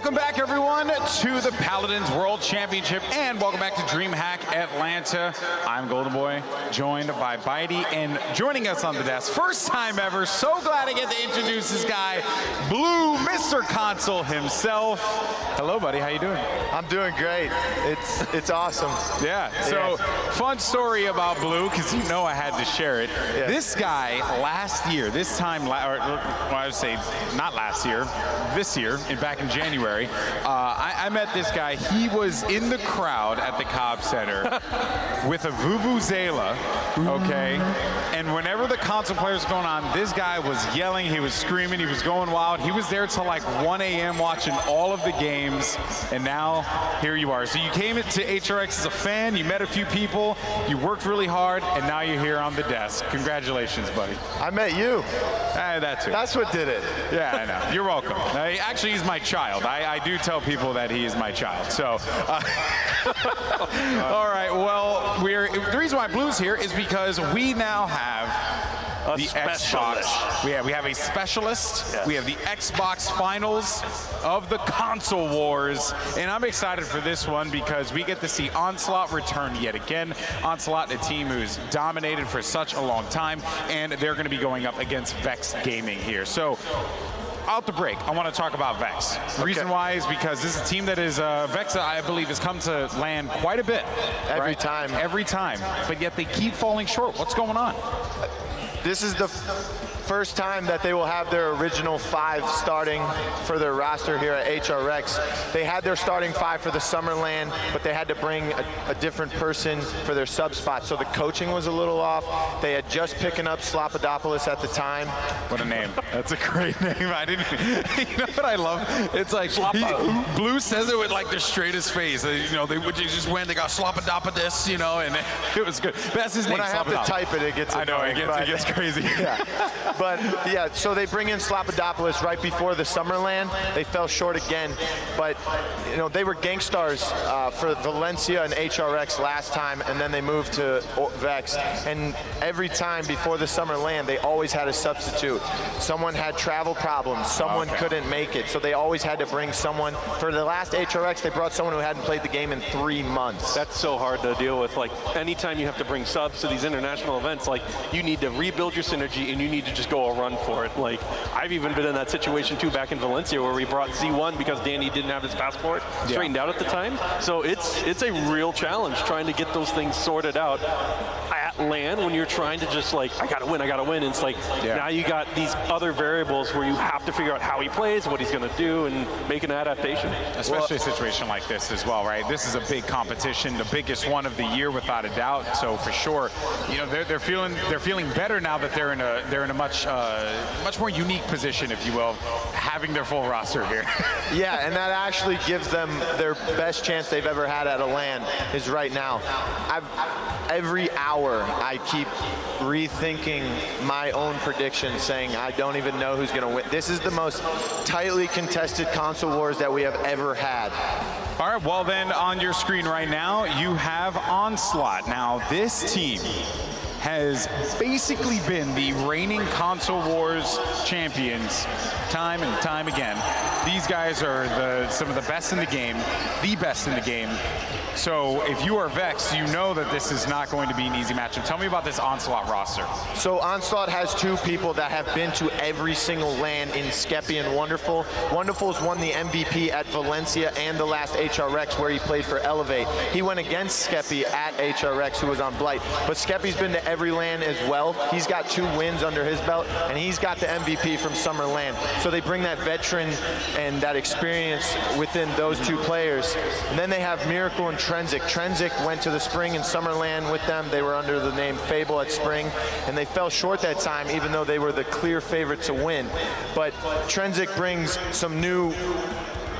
Welcome back, everyone, to the Paladins World Championship, and welcome back to Dreamhack Atlanta. I'm Golden Boy, joined by Bitey, and joining us on the desk, first time ever, so glad I get to introduce this guy, Blue, Mr. Console himself. Hello, buddy, how you doing? I'm doing great. It's awesome. Yeah, so fun story about Blue, because you know I had to share it. Yeah. This guy, last year, this time, or I would say not last year, this year, back in January, I met this guy. He was in the crowd at the Cobb Center with a vuvuzela, okay? And whenever the console players were going on, this guy was yelling, he was screaming, he was going wild. He was there till like 1 a.m. watching all of the games, and now here you are. So you came into HRX as a fan, you met a few people, you worked really hard, and now you're here on the desk. Congratulations, buddy. I met you. That too. That's what did it. Yeah, I know. You're welcome. Actually, he's my child. I do tell people that he is my child. So, all right. Well, the reason why Blue's here is because we now have the Xbox. We have a specialist. Yes. We have the Xbox finals of the console wars, and I'm excited for this one because we get to see Onslaught return yet again. Onslaught, a team who's dominated for such a long time, and they're going to be going up against Vexed Gaming here. So, out the break, I want to talk about Vex. The reason why is because this is a team that is, Vex, I believe, has come to land quite a bit. Every time. Every time. But yet they keep falling short. What's going on? This is the first time that they will have their original 5 starting for their roster here at HRX. They had their starting 5 for the Summerland, but they had to bring a different person for their sub spot, so the coaching was a little off. They had just picking up Slopodopolous at the time. What a name. That's a great name. I didn't, you know what I love? It's like, Blue says it with like the straightest face. You know, they just went, they got Slopodopolous, you know, and it was good. But that's his name, When I have to type it, it gets annoying. I know, it gets crazy. Yeah. But yeah, so they bring in Slopodopolous right before the Summerland. They fell short again, but you know, they were Gangstars for Valencia and HRX last time, and then they moved to Vexed. And every time before the Summerland, they always had a substitute. Someone had travel problems, someone couldn't make it, so they always had to bring someone. For the last HRX, they brought someone who hadn't played the game in 3 months. That's so hard to deal with. Like, anytime you have to bring subs to these international events, like, you need to rebuild your synergy and you need to just go a run for it. Like, I've even been in that situation too back in Valencia where we brought Z1 because Danny didn't have his passport straightened out at the time. So it's a real challenge trying to get those things sorted out at LAN when you're trying to just like, I gotta win. And it's like, now you got these other variables where you have to figure out how he plays, what he's gonna do, and make an adaptation. Especially a situation like this as well, right? This is a big competition, the biggest one of the year without a doubt. So for sure, you know, they're feeling better now that they're in a much more unique position, if you will, having their full roster here. Yeah, and that actually gives them their best chance they've ever had at a LAN is right now. Every hour I keep rethinking my own predictions, saying I don't even know who's going to win. This is the most tightly contested console wars that we have ever had. All right, well then, on your screen right now, you have Onslaught. Now, this team has basically been the reigning console wars champions time and time again. These guys are some of the best in the game, the best in the game. So if you are Vexed, you know that this is not going to be an easy matchup. Tell me about this Onslaught roster. So Onslaught has 2 people that have been to every single LAN in Skeppii and Wxnderful. Wxnderful's won the MVP at Valencia and the last HRX where he played for Elevate. He went against Skeppii at HRX, who was on Blight. But Skeppii's been to every LAN as well. He's got 2 wins under his belt, and he's got the MVP from Summer LAN. So they bring that veteran and that experience within those 2 players. And then they have xMiracle and Trensiq. Trensiq went to the Spring and Summerland with them. They were under the name Fable at Spring, and they fell short that time, even though they were the clear favorite to win. But Trensiq brings some new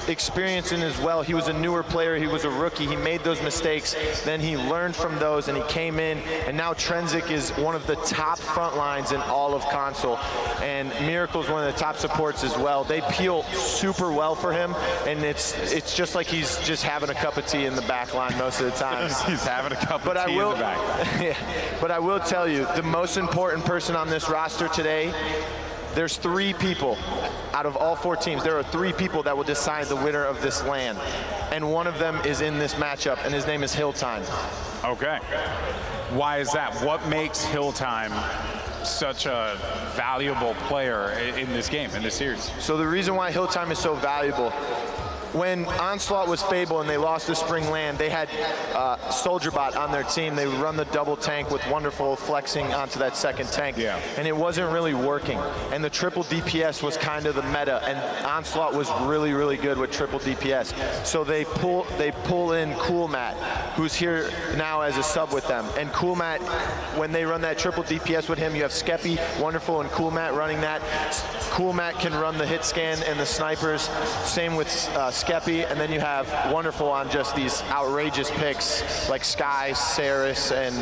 experience in as well. He was a newer player, he was a rookie, he made those mistakes, then he learned from those and he came in, and now Trensiq is one of the top front lines in all of console, and xMiracle is one of the top supports as well. They peel super well for him, and it's just like he's just having a cup of tea in the back line most of the time. He's having a cup of tea in the back. Yeah, but I will tell you, the most important person on this roster today there's 3 people out of all 4 teams. There are 3 people that will decide the winner of this LAN, and one of them is in this matchup, and his name is Hilltime. Okay. Why is that? What makes Hilltime such a valuable player in this game, in this series? So the reason why Hilltime is so valuable, when Onslaught was Fable and they lost the spring LAN, they had SoldierBot on their team. They would run the double tank with Wxnderful flexing onto that second tank, and it wasn't really working. And the triple DPS was kind of the meta, and Onslaught was really, really good with triple DPS. So they pull in Kuhlmatt, who's here now as a sub with them. And Kuhlmatt, when they run that triple DPS with him, you have Skeppii, Wxnderful, and Kuhlmatt running that. Kuhlmatt can run the hit scan and the snipers. Same with Skeppii, and then you have Wxnderful on just these outrageous picks like Sky, Saris, and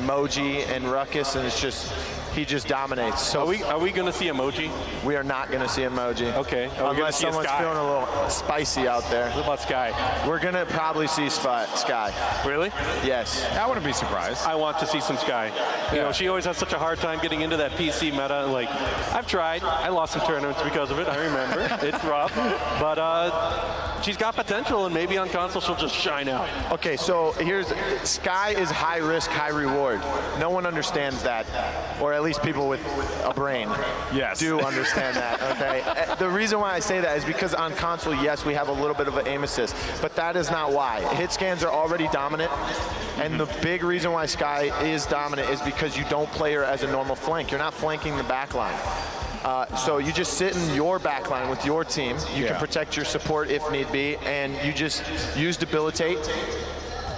Moji and Ruckus, and it's just, he just dominates. So are we going to see emoji? We are not going to see emoji. Okay. Unless someone's feeling a little spicy out there. What about Sky? We're going to probably see Sky. Really? Yes. I wouldn't be surprised. I want to see some Sky. You know, she always has such a hard time getting into that PC meta. Like, I've tried. I lost some tournaments because of it. I remember. It's rough. But she's got potential, and maybe on console she'll just shine out. Okay, so here's, Sky is high risk, high reward. No one understands that, or at least people with a brain do understand that, okay? The reason why I say that is because on console, yes, we have a little bit of an aim assist, but that is not why. Hit scans are already dominant, and the big reason why Sky is dominant is because you don't play her as a normal flank. You're not flanking the backline. So you just sit in your backline with your team. You can protect your support if need be, and you just use Debilitate,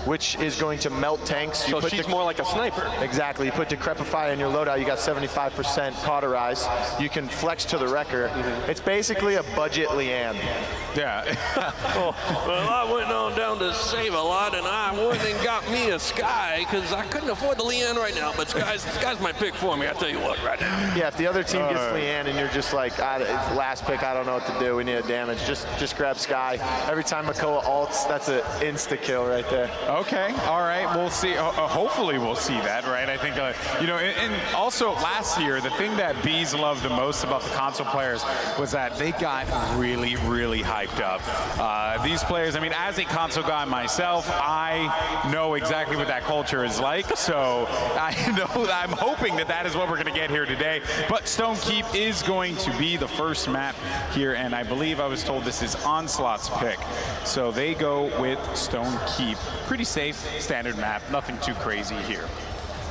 which is going to melt tanks. So she's more like a sniper. Exactly. You put Decrepify in your loadout, you got 75% cauterize. You can flex to the wrecker. It's basically a budget Leanne. Yeah. Well, I went on down to Save a Lot, and I went and got me a Sky because I couldn't afford the Leanne right now. But Sky's my pick for me. I tell you what, right now. Yeah, if the other team gets Leanne and you're just like, last pick, I don't know what to do. We need a damage. Just grab Sky. Every time Makoa ults, that's an insta kill right there. Okay, all right, we'll see. Hopefully we'll see that, right? I think, you know, and also last year, the thing that Bees loved the most about the console players was that they got really, really hyped up. These players, I mean, as a console guy myself, I know exactly what that culture is like, so I know that I'm hoping that that is what we're going to get here today. But Stone Keep is going to be the first map here, and I believe I was told this is Onslaught's pick. So they go with Stone Keep. Pretty safe, standard map, nothing too crazy here.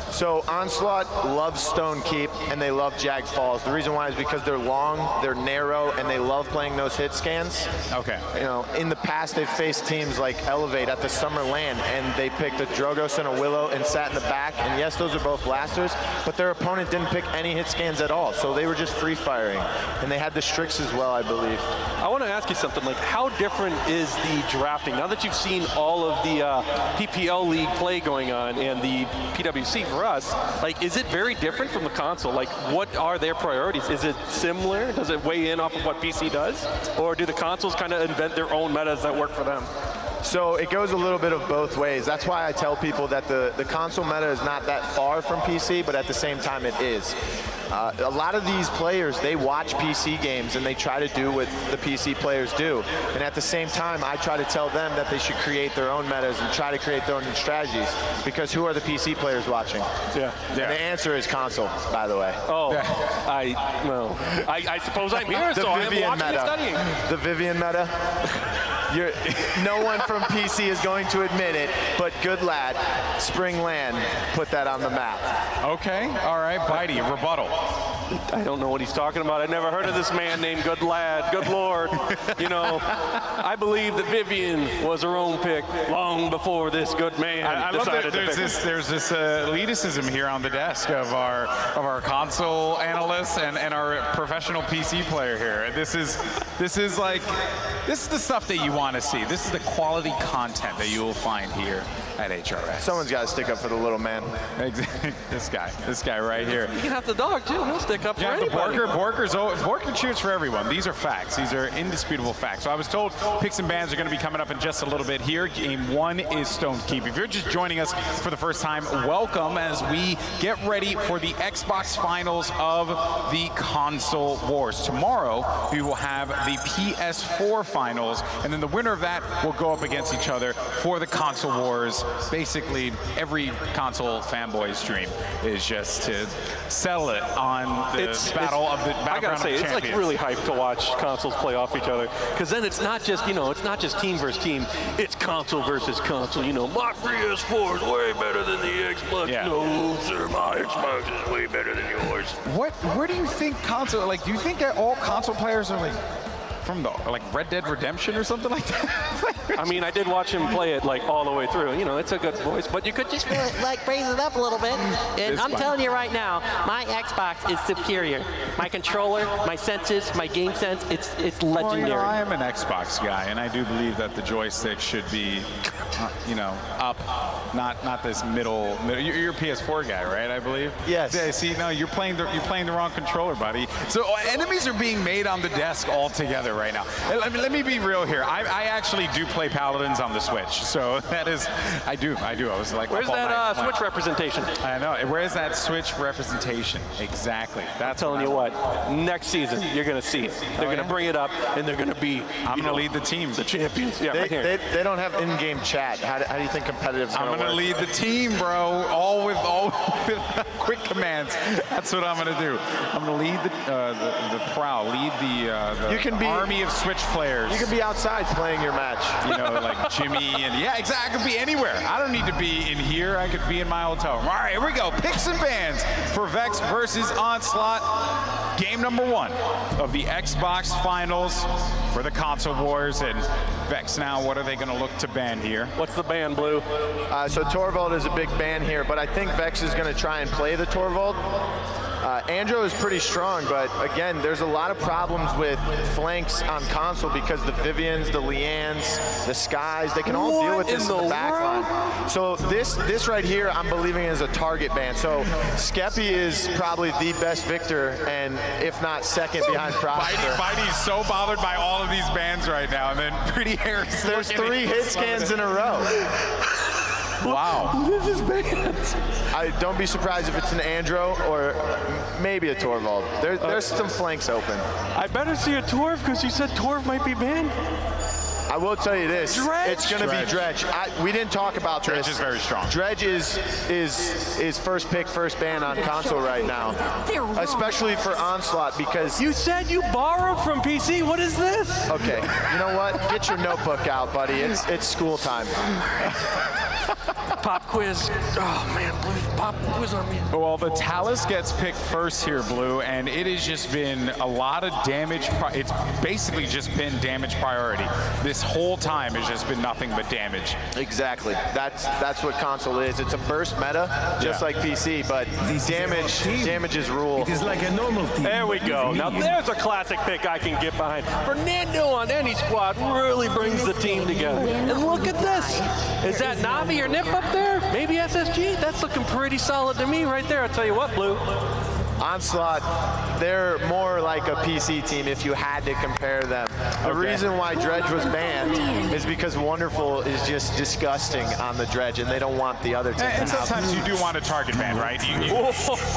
So Onslaught loves Stone Keep and they love Jag Falls. The reason why is because they're long, they're narrow, and they love playing those hit scans. Okay. You know, in the past they've faced teams like Elevate at the Summer LAN, and they picked a Drogos and a Willow and sat in the back. And yes, those are both blasters, but their opponent didn't pick any hit scans at all. So they were just free firing, and they had the Strix as well, I believe. I want to ask you something. Like, how different is the drafting now that you've seen all of the PPL League play going on and the PWC for us? Like, is it very different from the console? Like, what are their priorities? Is it similar? Does it weigh in off of what PC does? Or do the consoles kind of invent their own metas that work for them? So it goes a little bit of both ways. That's why I tell people that the console meta is not that far from PC, but at the same time it is. A lot of these players, they watch PC games and they try to do what the PC players do. And at the same time, I try to tell them that they should create their own metas and try to create their own strategies. Because who are the PC players watching? Yeah. And the answer is console, by the way. Oh, I suppose I'm here, so I'm watching and studying. The Vivian meta. No one from PC is going to admit it, but good lad, Spring LAN put that on the map. Okay, all right, Bitey, rebuttal. I don't know what he's talking about. I've never heard of this man named Good Lad, Good Lord. You know, I believe that Vivian was her own pick long before this good man I love that there's this elitism here on the desk of our console analysts and our professional PC player here. This is like, This is the stuff that you want to see. This is the quality content that you will find here at HRX. Someone's got to stick up for the little man. Exactly. This guy right here. You can have the dog too. He'll stick up for anybody. Borker cheers for everyone. These are facts. These are indisputable facts. So I was told picks and bans are going to be coming up in just a little bit here. Game 1 is Stone's Keep. If you're just joining us for the first time, welcome as we get ready for the Xbox finals of the console wars. Tomorrow, we will have the PS4 finals, and then the winner of that will go up against each other for the console wars. Basically, every console fanboy's dream is just to settle it on the battleground of champions. I gotta say, it's like really hyped to watch consoles play off each other, because then it's not just, it's not just team versus team, it's console versus console. My PS4 is way better than the Xbox. Yeah. No, sir, my Xbox is way better than yours. Where do you think console, do you think that all console players are from the Red Dead Redemption or something like that? I mean, I did watch him play it all the way through. It's a good voice, but you could just raise it up a little bit. And I'm telling you right now, my Xbox is superior. My controller, my senses, my game sense, it's legendary. Well, I am an Xbox guy, and I do believe that the joystick should be, up, not this middle. You're a PS4 guy, right? I believe. Yes. Yeah, see, no, you're playing the wrong controller, buddy. So enemies are being made on the desk altogether right now. Let me be real here. I actually do play Paladins on the Switch, so that is, I do. I was like, where's that Switch representation? I know. Where's that Switch representation? Exactly. That's telling you what, next season you're going to see it. They're going to bring it up, and they're going to be. I'm going to lead the team. The champions. Yeah, right here. They don't have in-game chat. How do you think competitive's going to work? I'm going to lead the team, bro. All with quick commands. That's what I'm going to do. I'm going to lead the prowl. Lead the you can be army of Switch players. You can be outside playing your match. Like Jimmy and exactly. I could be anywhere. I don't need to be in here. I could be in my hotel room. All right, here we go. Picks and bans for Vexed versus Onslaught. Game number 1 of the Xbox finals for the console wars. And Vexed now, what are they going to look to ban here? What's the ban, Blue? So Torvald is a big ban here, but I think Vexed is going to try and play the Torvald. Andrew is pretty strong, but again, there's a lot of problems with flanks on console because the Vivians, the Leannes, the Skies, they can all deal with this in the back line. So this right here, I'm believing is a target ban. So Skeppii is probably the best victor, and if not second behind Prosper. Bitey's so bothered by all of these bans right now, and then Pretty Harris. There's 3 hit scans in a row. Wow. What is this band? Don't be surprised if it's an Andro or maybe a Torvald. There's some flanks open. I better see a Torv, because you said Torv might be banned. I will tell you this. Dredge. It's going to be Dredge. We didn't talk about Dredge this. is very strong. Dredge is first pick, first ban on console right now, especially for Onslaught because you said you borrowed from PC. What is this? Okay, you know what? Get your notebook out, buddy. It's school time. Pop quiz. Oh man, Blue, pop quiz on me. Well, the Talus gets picked first here, Blue, and it has just been a lot of damage. It's basically just been damage priority. This whole time has just been nothing but damage. Exactly. That's what console is. It's a burst meta, just like PC, but damage is rule. It is like a normal team. There we go. Now there's a classic pick I can get behind. Fernando on any squad really brings the team together. And look at this. Is that Navi or Nip up there? Maybe SSG? That's looking pretty solid to me right there. I'll tell you what, Blue. Onslaught, they're more like a PC team if you had to compare them. The reason why Dredge was banned is because Wxnderful is just disgusting on the Dredge, and they don't want the other team. And sometimes you do want a target ban, right?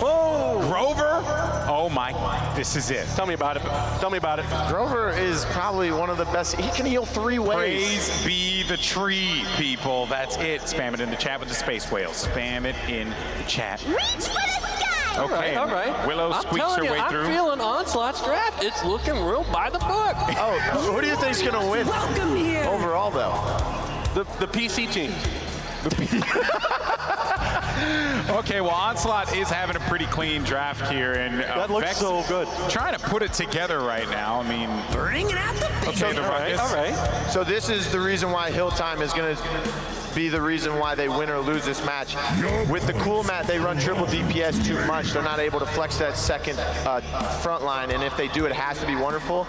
Grover? Oh my, this is it. Tell me about it. Tell me about it. Grover is probably one of the best. He can heal 3 ways. Praise be the tree, people. That's it. Spam it in the chat with the space whale. Spam it in the chat. Reach for the sky! Okay, all right. Willow squeaks her way through. I'm feeling Onslaught's draft. It's looking real by the book. Oh, who do you think's going to win overall, though? The PC team. Okay, well, Onslaught is having a pretty clean draft here, and That looks Vexed so good. trying to put it together right now. I mean, Bringing out the okay, the ruckus. All right. So this is the reason why Hilltime is going to be the reason why they win or lose this match. With the Kuhlmatt, they run triple DPS too much. They're not able to flex that second front line, and if they do, it has to be wonderful.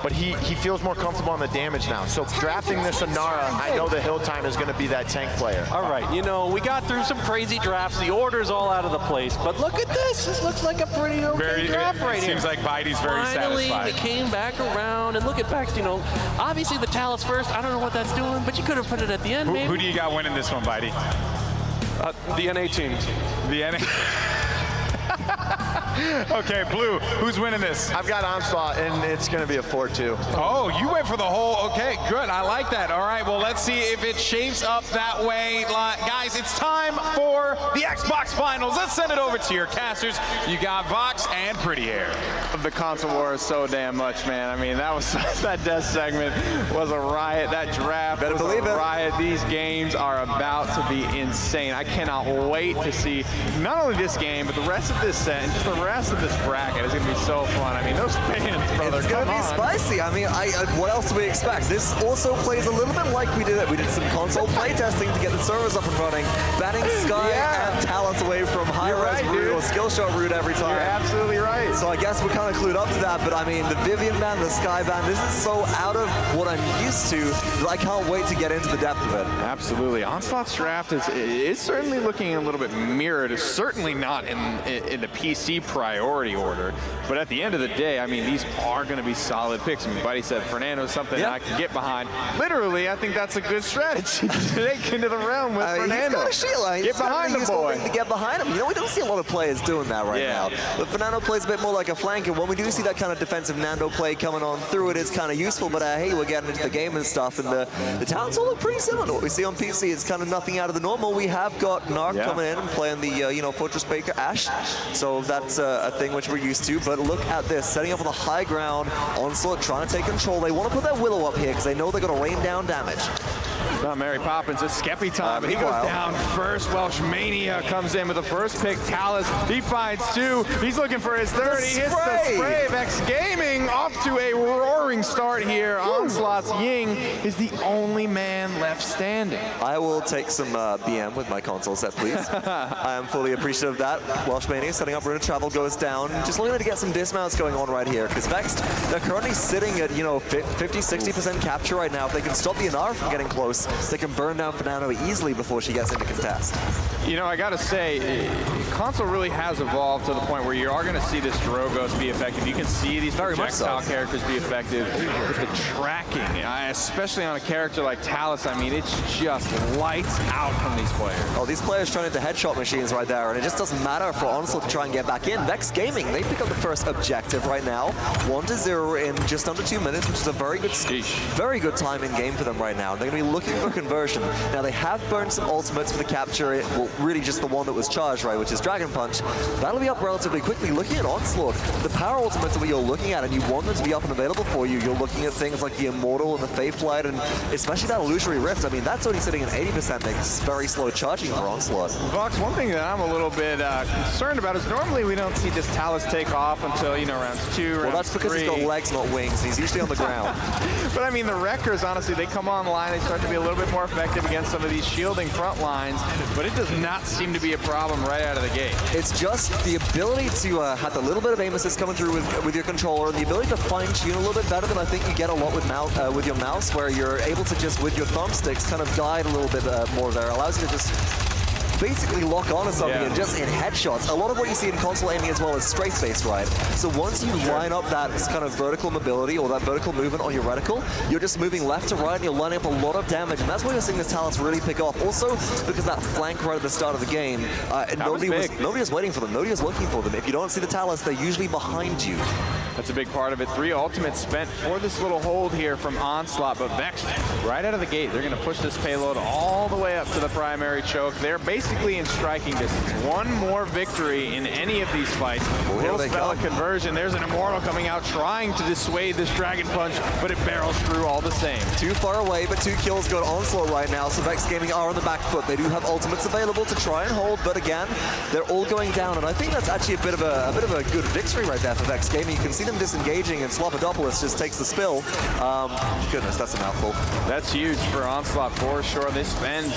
But he feels more comfortable on the damage now. So drafting this Naaaarrrrk, I know the Hilltime is going to be that tank player. All right, you know, we got through some crazy drafts. The order's all out of the place, but look at this. This looks like a pretty okay draft right here. Seems like Bitey's very Finally, satisfied. they came back around, and look at Vexed, you know, obviously the Talus first, I don't know what that's doing, but you could have put it at the end, maybe. Who do you got winning this one, Bitey? The NA team. The NA. Okay, Blue, who's winning this? I've got Onslaught, and it's going to be a 4-2. Oh, you went for the whole, okay, good, I like that. All right, well, let's see if it shapes up that way. Guys, it's time for the Xbox Finals. Let's send it over to your casters. You got Vox and Pretty Hair. The console war is so damn much, man. I mean, that death segment was a riot. That draft was a riot. These games are about to be insane. I cannot wait to see not only this game, but the rest of this set and just the rest of this bracket. It's going to be so fun. I mean, those fans, brother, It's going to be spicy. I mean, what else do we expect? This also plays a little bit like we did it. We did some console playtesting to get the servers up and running, banning Sky and Talent away from Hi-Rez Wrlde or Skillshot Wrlde every time. You're absolutely right. So I guess we're kind of clued up to that, but I mean, the Vivian ban, the Sky ban, this is so out of what I'm used to that I can't wait to get into the depth of it. Absolutely. Onslaught's draft is certainly looking a little bit mirrored. It's certainly not in the PC priority order, but at the end of the day, I mean, these are going to be solid picks. I mean, Buddy said Fernando's something I can get behind. Literally, I think that's a good strategy to take into the realm with Fernando. He's got a shield. Get behind the boy. To get behind him. You know, we don't see a lot of players doing that right now. But Fernando plays a bit more like a flanker. When we do see that kind of defensive Nando play coming on through, it is kind of useful. But hey, we're getting into the game and stuff, and the talents all look pretty similar to what we see on PC. It's kind of nothing out of the normal. We have got Naaaarrrrk coming in and playing the Fortress Baker Ashe, so that's a thing which we're used to. But look at this, setting up on the high ground. Onslaught trying to take control. They want to put that Willow up here because they know they're going to rain down damage. Not Mary Poppins, it's Skeppii time. He goes down first. Welshmania comes in with the first pick. Talus, he finds two. He's looking for his third. He hits the spray. Vexed Gaming off to a roaring start here. Onslaught's Ying is the only man left standing. I will take some BM with my console set, please. I am fully appreciative of that. Welshmania setting up Rune of Travel goes down. Just looking to get some dismounts going on right here because Vexed, they're currently sitting at 50-60% capture right now. If they can stop the Naaaarrrrk from getting close, they can burn down Fernando easily before she gets into contest. You know, I gotta say, console really has evolved to the point where you are gonna see this Drogos be effective. You can see these projectile characters be effective with the tracking, especially on a character like Talus. I mean, it's just lights out from these players. Oh, these players turn into headshot machines right there, and it just doesn't matter for Onslaught to try and get back in. Vexed Gaming, they pick up the first objective right now. 1-0 in just under 2 minutes, which is a very good time in game for them right now. They're gonna be looking for conversion. Now, they have burned some ultimates for the capture. Well, really just the one that was charged, right, which is Dragon Punch. That'll be up relatively quickly. Looking at Onslaught, the power ultimates are what you're looking at, and you want them to be up and available for you. You're looking at things like the Immortal and the Faithlight, and especially that Illusory Rift. I mean, that's only sitting at 80%. It's very slow charging for Onslaught. Vox, one thing that I'm a little bit concerned about is normally we don't see this Talus take off until, rounds 2, Well, that's because 3. he's got legs, not wings. He's usually on the ground. But I mean, the Wreckers, honestly, they come online, they start to be a little bit more effective against some of these shielding front lines, but it does not seem to be a problem right out of the gate. It's just the ability to have a little bit of aim assist coming through with your controller, and the ability to fine-tune a little bit better than I think you get a lot with your mouse, where you're able to just, with your thumbsticks, kind of guide a little bit more there. It allows you to just basically lock onto something and just hit headshots. A lot of what you see in console aiming as well is strafe-based, right? So once you line up that kind of vertical mobility or that vertical movement on your reticle, you're just moving left to right and you're lining up a lot of damage, and that's why you're seeing this Talus really pick off. Also, because that flank right at the start of the game, nobody was waiting for them. Nobody was looking for them. If you don't see the Talus, they're usually behind you. That's a big part of it. 3 ultimates spent for this little hold here from Onslaught, but Vexed, right out of the gate, they're going to push this payload all the way up to the primary choke. They're basically basically in striking distance. One more victory in any of these fights will spell a conversion. There's an Immortal coming out trying to dissuade this Dragon Punch, but it barrels through all the same. Too far away, but 2 kills go to Onslaught right now, so Vexed Gaming are on the back foot. They do have ultimates available to try and hold, but again, they're all going down, and I think that's actually a bit of a good victory right there for Vexed Gaming. You can see them disengaging, and Slopodopolous just takes the spill. Goodness, that's a mouthful. That's huge for Onslaught for sure. They spend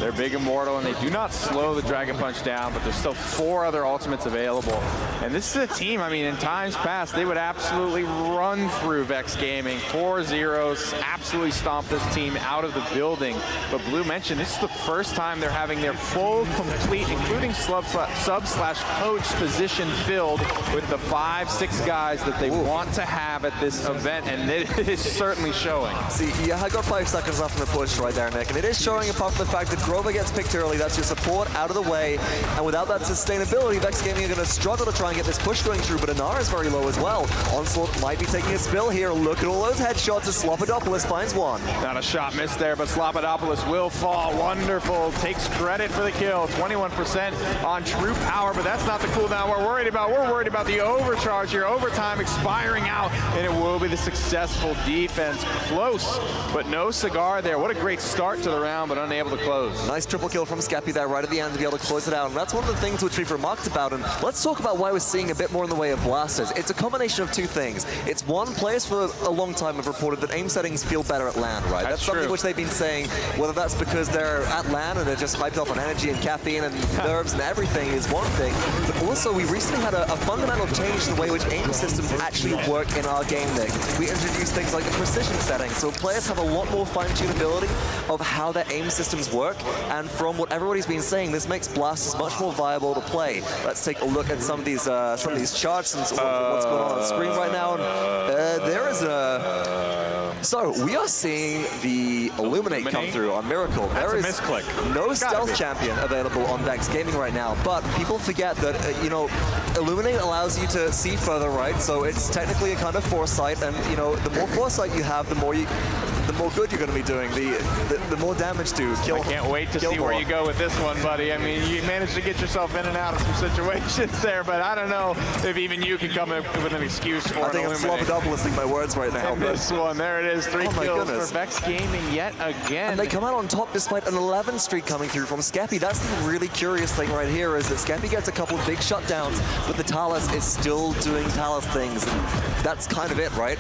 their big Immortal, and they do not slow the Dragon Punch down, but there's still 4 other ultimates available. And this is a team, I mean, in times past, they would absolutely run through Vexed Gaming. 4-0s, absolutely stomp this team out of the building. But Blue mentioned this is the first time they're having their full, complete, including sub/coach position filled with the 5-6 guys that they want to have at this event, and it is certainly showing. See, yeah, I got 5 seconds left in the push right there, Nick, and it is showing apart from the fact that Grover gets picked early. That's your support out of the way, and without that sustainability, Vexed Gaming are going to struggle to try and get this push going through, but Naaaarrrrk is very low as well. Onslaught might be taking a spill here. Look at all those headshots as Slopodopolous finds one. Not a shot missed there, but Slopodopolous will fall. Wxnderful takes credit for the kill. 21% on true power, but that's not the cooldown we're worried about. We're worried about the overcharge here. Overtime expiring out, and it will be the successful defense. Close, but no cigar there. What a great start to the round, but unable to close. Nice triple kill from Skeppii there right at the end to be able to close it out. And that's one of the things which we've remarked about. And let's talk about why we're seeing a bit more in the way of blasters. It's a combination of 2 things. It's one, players for a long time have reported that aim settings feel better at LAN, right? That's something which they've been saying, whether that's because they're at LAN and they're just hyped up on energy and caffeine and nerves and everything is one thing. But also, we recently had a fundamental change in the way which aim systems actually work in our game, Nick. We introduced things like the precision setting, so players have a lot more fine-tunability of how their aim systems work, and from what everybody's been saying, this makes blasters much more viable to play. Let's take a look at some of these charts and what's going on the screen right now. And, there is a... So, we are seeing the Illuminate come through on Miracle. There is no stealth champion available on Vexed Gaming right now, but people forget that, you know, Illuminate allows you to see further, right? So it's technically a kind of foresight, and, you know, the more foresight you have, the more good you're going to be doing, the more damage to kill. I can't wait to see where you go with this one, buddy. I mean, you managed to get yourself in and out of some situations there, but I don't know if even you can come up with an excuse for it. I think I'm Slopodopolous my words right now. And this one, there it is, 3 kills for Vexed Gaming yet again. And they come out on top despite an 11 streak coming through from Skeppii. That's the really curious thing right here, is that Skeppii gets a couple of big shutdowns, but the Talus is still doing Talus things. And that's kind of it, right?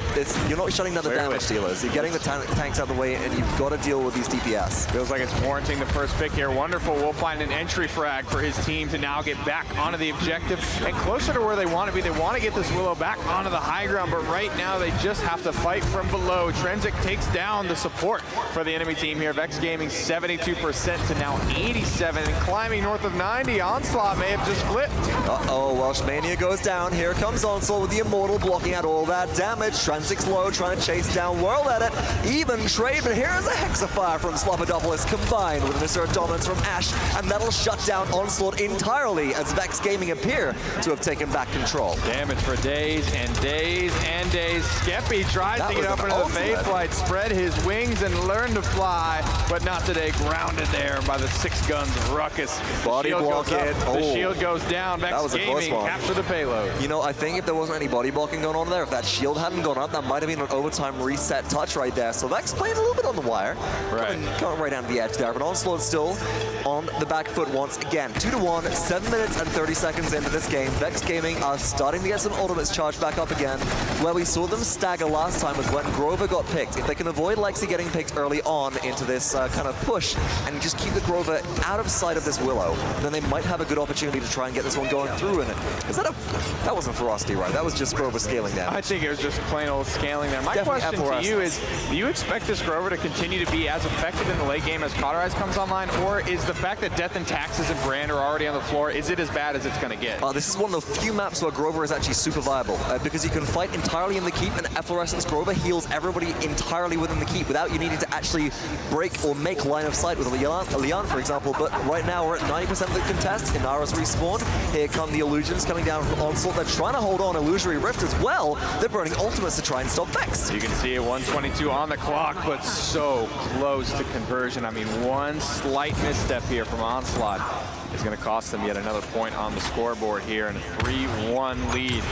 You're not shutting down the damage dealers. You're getting the tanks out of the way, and you've got to deal with these DPS. Feels like it's warranting the first pick here. Wxnderful will find an entry frag for his team to now get back onto the objective and closer to where they want to be. They want to get this Willow back onto the high ground, but right now they just have to fight from below. Trensiq takes down the support for the enemy team here. Vexed Gaming 72% to now 87 and climbing north of 90. Onslaught may have just flipped. Uh-oh, Welshmania goes down. Here comes Onslaught with the Immortal blocking out all that damage. Trensiq's low, trying to chase down Wrlde. Even trade, but here's a Hexafire from Slopodopolous combined with an Assert Dominance from Ash, and that'll shut down Onslaught entirely as Vexed Gaming appear to have taken back control. Damage for days and days and days. Skeppii tries to get up into the phase flight, spread his wings and learn to fly, but not today. Grounded there by the 6 guns Ruckus. Body block it. The shield goes down. Vexed Gaming capture the payload. You know, I think if there wasn't any body blocking going on there, if that shield hadn't gone up, that might have been an overtime reset touch right there. So Vex playing a little bit on the wire. Right. Coming right down to the edge there, but Onslaught still on the back foot once again. 2-1, 7 minutes and 30 seconds into this game. Vexed Gaming are starting to get some ultimates charged back up again. Where we saw them stagger last time was when Grover got picked. If they can avoid Lexi getting picked early on into this kind of push and just keep the Grover out of sight of this Willow, then they might have a good opportunity to try and get this one going through. And that wasn't ferocity, right? That was just Grover scaling damage. I think it was just plain old scaling there. My question to you is, do you expect this Grover to continue to be as effective in the late game as Hi-Rez comes online, or is the fact that Death and Taxes and Brand are already on the floor, is it as bad as it's going to get? This is one of the few maps where Grover is actually super viable, because you can fight entirely in the keep, and Efflorescence Grover heals everybody entirely within the keep without you needing to actually break or make line of sight with a Leon, for example. But right now we're at 90% of the contest. Inara's respawned. Here come the Illusions coming down from Onslaught. They're trying to hold on Illusory Rift as well. They're burning ultimates to try and stop Vexed. You can see it, 122 on the clock, but so close to conversion. I mean, one slight misstep here from Onslaught. is going to cost them yet another point on the scoreboard here, and a 3-1 lead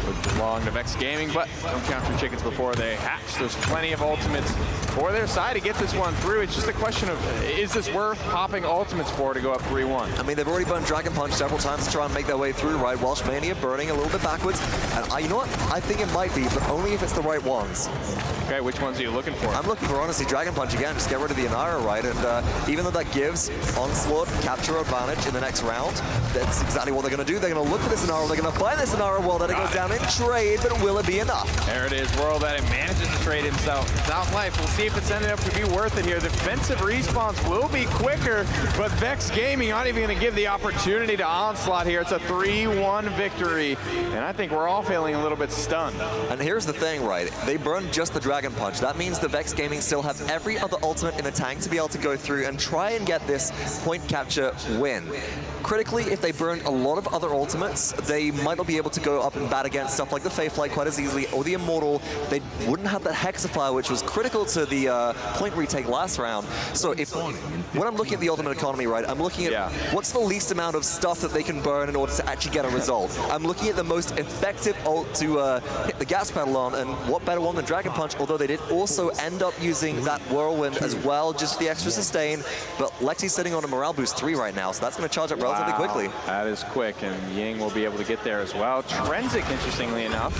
would belong to Vexed Gaming, but don't count your chickens before they hatch. There's plenty of ultimates for their side to get this one through. It's just a question of, is this worth popping ultimates for to go up 3-1? I mean, they've already burned Dragon Punch several times to try and make their way through, right? Welshmania burning a little bit backwards. And you know what? I think it might be, but only if it's the right ones. Okay, which ones are you looking for? I'm looking for, honestly, Dragon Punch again. Just get rid of the Naaaarrrrk, right? And even though that gives Onslaught capture advantage in the next round, that's exactly what they're going to do. They're going to look for this Naaaarrrrk. They're going to find this Naaaarrrrk. Well, then it goes down in trade, but will it be enough? There it is, Wrlde manages to trade himself without life. We'll see if it's ended up to be worth it here. The defensive response will be quicker, but Vexed Gaming not even going to give the opportunity to Onslaught here. It's a 3-1 victory, and I think we're all feeling a little bit stunned. And here's the thing, right? They burned just the Dragon Punch. That means the Vexed Gaming still have every other ultimate in the tank to be able to go through and try and get this point capture win. Critically, if they burned a lot of other ultimates, they might not be able to go up and bat against stuff like the Faithlight quite as easily, or the Immortal. They wouldn't have that Hexafire, which was critical to the point retake last round. So when I'm looking at the ultimate economy, right, I'm looking at what's the least amount of stuff that they can burn in order to actually get a result. I'm looking at the most effective ult to hit the gas pedal on, and what better one than Dragon Punch, although they did also end up using that Whirlwind as well, just the extra sustain. But Lexi's sitting on a morale boost 3 right now, so that's going to charge up relatively quickly. That is quick, and Yiuii will be able to get there as well. Trensiq, interestingly enough,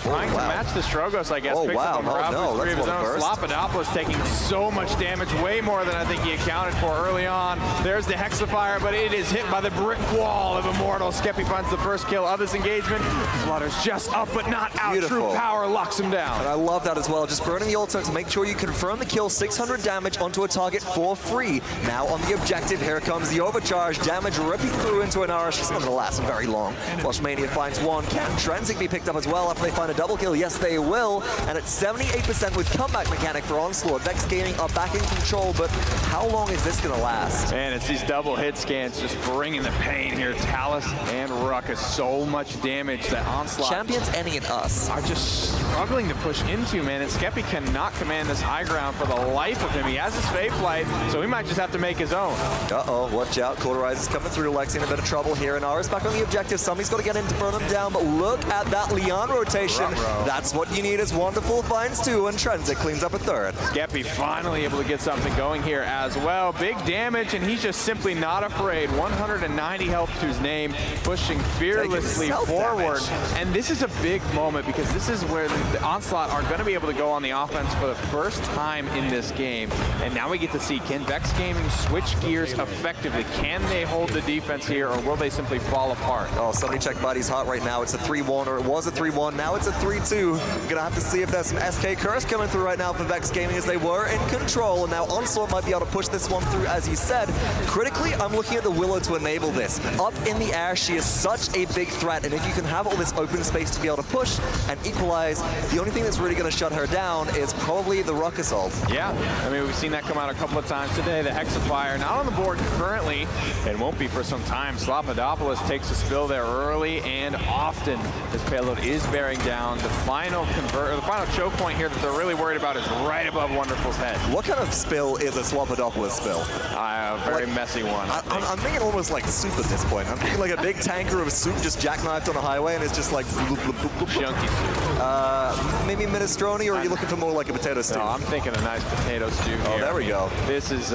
trying to match the Strogos, I guess. Picks up a morale boost 3 of his own. Slopodopolous taking so much damage, way more than I think he accounted for early on. There's the Hexafire, but it is hit by the brick wall of Immortal. Skeppii finds the first kill of this engagement. Slaughter's just up, but not out. Beautiful. True power locks him down. And I love that as well. Just burning the ultimate to make sure you confirm the kill. 600 damage onto a target for free. Now on the objective, here comes the overcharge. Damage ripping through into an Naaaarrrrk. She's not going to last very long. Welshmania finds one. Can Trensiq be picked up as well after they find a double kill? Yes, they will. And it's 78% with comeback mechanic for Onslaught. Vexed Gaming are back in control, but how long is this going to last? And it's these double hit scans just bringing the pain here. Talus and Ruckus, so much damage that Onslaught Champions ending in us are just struggling to push into, man. And Skeppii cannot command this high ground for the life of him. He has his Fate Flight, so he might just have to make his own. Uh-oh, watch out. Cauterize is coming through. Lexi in a bit of trouble here. And Naaaarrrrk's back on the objective. Somebody's got to get in to burn them down, but look at that Leon rotation. That's what you need as Wxnderful finds 2, and Trensiq cleans up a 3rd. Skeppii finally able to get something going here as well. Big damage, and he's just simply not afraid. 190 health to his name, pushing fearlessly forward. And this is a big moment because this is where the Onslaught are going to be able to go on the offense for the first time in this game. And now we get to see, can Vexed Gaming switch gears effectively? Can they hold the defense here, or will they simply fall apart? Oh, somebody check Buddy's heart right now. It's a 3-1, or it was a 3-1. Now it's a 3-2. Gonna have to see if there's some SK Curse coming through right now for Vexed Gaming, as they were in control. And now Onslaught might be able to push this one through, as you said. Critically, I'm looking at the Willow to enable this. Up in the air, she is such a big threat. And if you can have all this open space to be able to push and equalize, the only thing that's really going to shut her down is probably the Ruckus ult. Yeah, I mean, we've seen that come out a couple of times today. The Hexafire not on the board currently, and won't be for some time. Slopodopolous takes a spill there early and often. This payload is bearing down. The final choke point here that they're really worried about is right above Wxnderful's head. What kind of spill is a Slopodopolous spill? A very messy one. I'm thinking almost like soup at this point. I'm thinking like a big tanker of soup just jackknifed on a highway, and it's just like bloop, bloop, bloop, bloop. Chunky soup. Maybe minestrone, or are you looking for more like a potato stew? No, I'm thinking a nice potato stew here. Oh, there we go. This is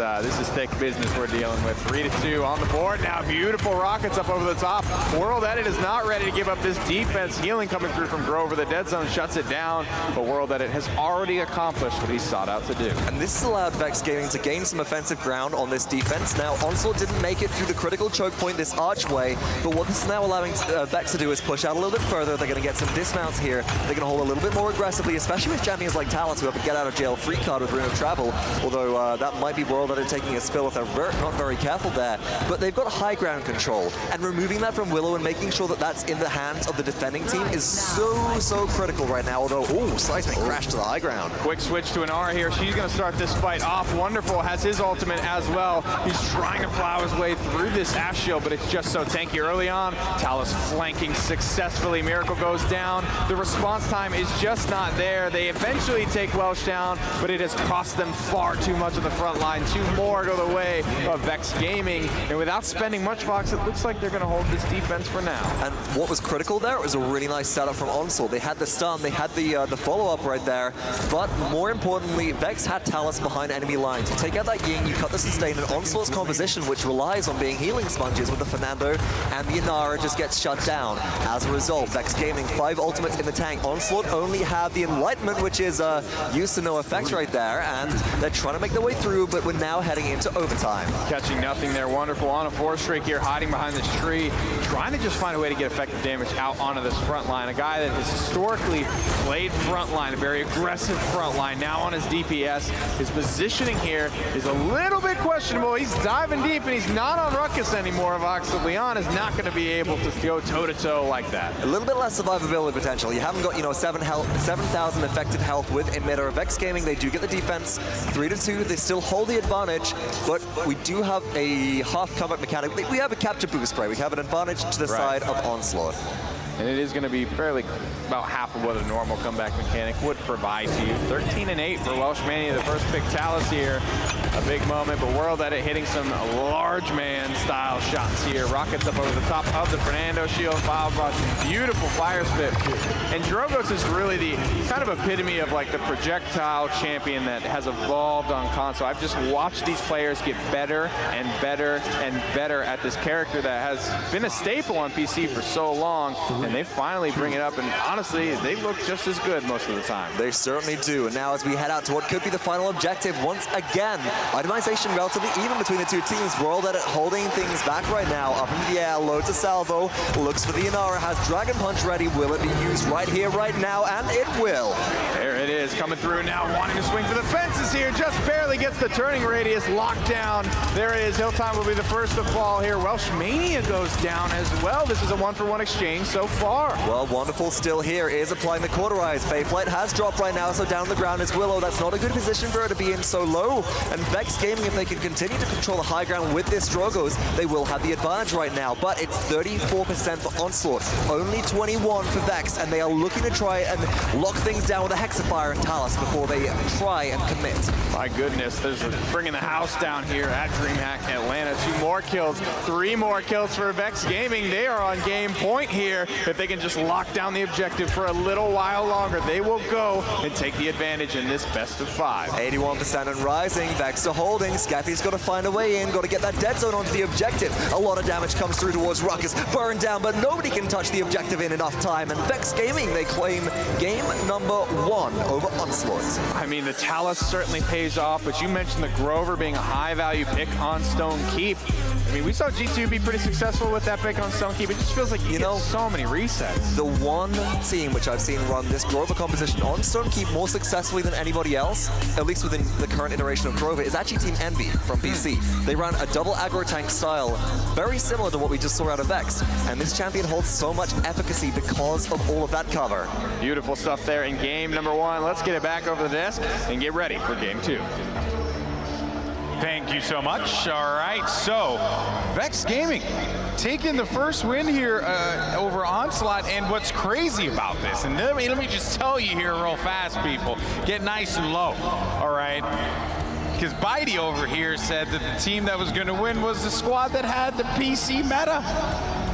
thick business we're dealing with. 3-2 on the board now. Beautiful rockets up over the top. Wrlde is not ready to give up this defense. Healing coming through from Grover. The dead zone shuts it down, but Wrlde has already accomplished what he sought out to do. And this has allowed Vexed Gaming to gain some offensive ground on this defense. Now, Onslaught didn't make it through the critical choke point, this archway, but what this is now allowing Vex to do is push out a little bit further. They're going to get some dismounts here. They're going to hold a little bit more aggressively, especially with champions like Talus, who have a get-out-of-jail-free card with Rune of Travel, although that might be Wrlde taking a spill if they're not very careful there. But they've got high ground control, and removing that from Willow and making sure that that's in the hands of the defending team is so so critical right now, although, ooh, Seismic crashed to the high ground. Quick switch to Naaaarrrrk here. She's going to start this fight off. Wxnderful has his ultimate as well. He's trying to plow his way through this Ash shield, but it's just so tanky early on. Talus flanking successfully. Miracle goes down. The response time is just not there. They eventually take Welsh down, but it has cost them far too much of the front line. 2 more go the way of Vexed Gaming, and without spending much Fox, it looks like they're going to hold this defense for now. And what was critical there, it was a really nice setup from Onslaught. They had the stun, they had the follow-up right there, but more importantly, Vex had Talus behind enemy lines. You take out that Yiuii, you cut the sustain, and Onslaught's composition, which relies on being healing sponges with the Fernando and the Naaaarrrrk, just gets shut down. As a result, Vex Gaming, 5 ultimates in the tank. Onslaught only have the Enlightenment, which is used to no effect right there, and they're trying to make their way through, but we're now heading into overtime. Catching nothing there. Wxnderful on a 4 streak here, hiding behind this tree, trying to just find a way to get effective damage out onto this front line. A guy that has historically played front line, a very aggressive front line, now on his DPS. His positioning here is a little bit questionable. He's diving deep, and he's not on Ruckus anymore. Vox of Leon is not going to be able to go toe-to-toe like that. A little bit less survivability potential. You haven't got, 7,000 effective health with emitter. Vex Gaming, they do get the defense, 3-2. They still hold the advantage, but we do have a half comeback mechanic. We have a capture boost, right? We have an advantage to the side of Onslaught. And it is going to be fairly about half of what a normal comeback mechanic would provide to you. 13-8 for Welshmania, the first pick Talus here. A big moment, but Wrlde at it, hitting some large man style shots here. Rockets up over the top of the Fernando shield. Foul brought some beautiful fire spit. And Drogos is really the kind of epitome of like the projectile champion that has evolved on console. I've just watched these players get better and better and better at this character that has been a staple on PC for so long. And they finally bring it up, and honestly, they look just as good most of the time. They certainly do. And now as we head out to what could be the final objective, once again, itemization relatively even between the two teams. Wrlde at it holding things back right now. Up in the air, loads of salvo. Looks for the Naaaarrrrk, has Dragon Punch ready. Will it be used right here, right now? And it will. There it is, coming through now, wanting to swing for the fences here. Just barely gets the turning radius locked down. There it is. Hilltime will be the first to fall here. Welshmania goes down as well. This is a 1-for-1 exchange so far. Well, Wxnderful still here, is applying the cauterize. Fayflight has dropped right now, so down on the ground is Willow. That's not a good position for her to be in so low. And Vex Gaming, if they can continue to control the high ground with this Drogos, they will have the advantage right now. But it's 34% for Onslaught, only 21 for Vex, and they are looking to try and lock things down with a Hexafire and Talus before they try and commit. My goodness, there's bringing the house down here at Dreamhack Atlanta. 2 more kills, 3 more kills for Vex Gaming. They are on game point here. If they can just lock down the objective for a little while longer, they will go and take the advantage in this best of 5. 81% and rising. Vex are holding. Skeppei's got to find a way in. Got to get that dead zone onto the objective. A lot of damage comes through towards Ruckus. Burned down, but nobody can touch the objective in enough time. And Vex Gaming, they claim game number 1 over Onslaught. I mean, the Talus certainly pays off, but you mentioned the Grover being a high-value pick on Stone Keep. I mean, we saw G2 be pretty successful with that pick on Stone Keep. It just feels like you know so many resets. The one team which I've seen run this Grover composition on Stone Keep more successfully than anybody else, at least within the current iteration of Grover, is actually Team Envy from PC. They run a double aggro tank style, very similar to what we just saw out of Vex. And this champion holds so much efficacy because of all of that cover. Beautiful stuff there in game number 1. Let's get it back over the desk and get ready for game 2. Thank you so much. All right, so Vex Gaming taking the first win here over Onslaught, and what's crazy about this, and let me just tell you here real fast, people, get nice and low, all right? Because Bitey over here said that the team that was going to win was the squad that had the PC meta.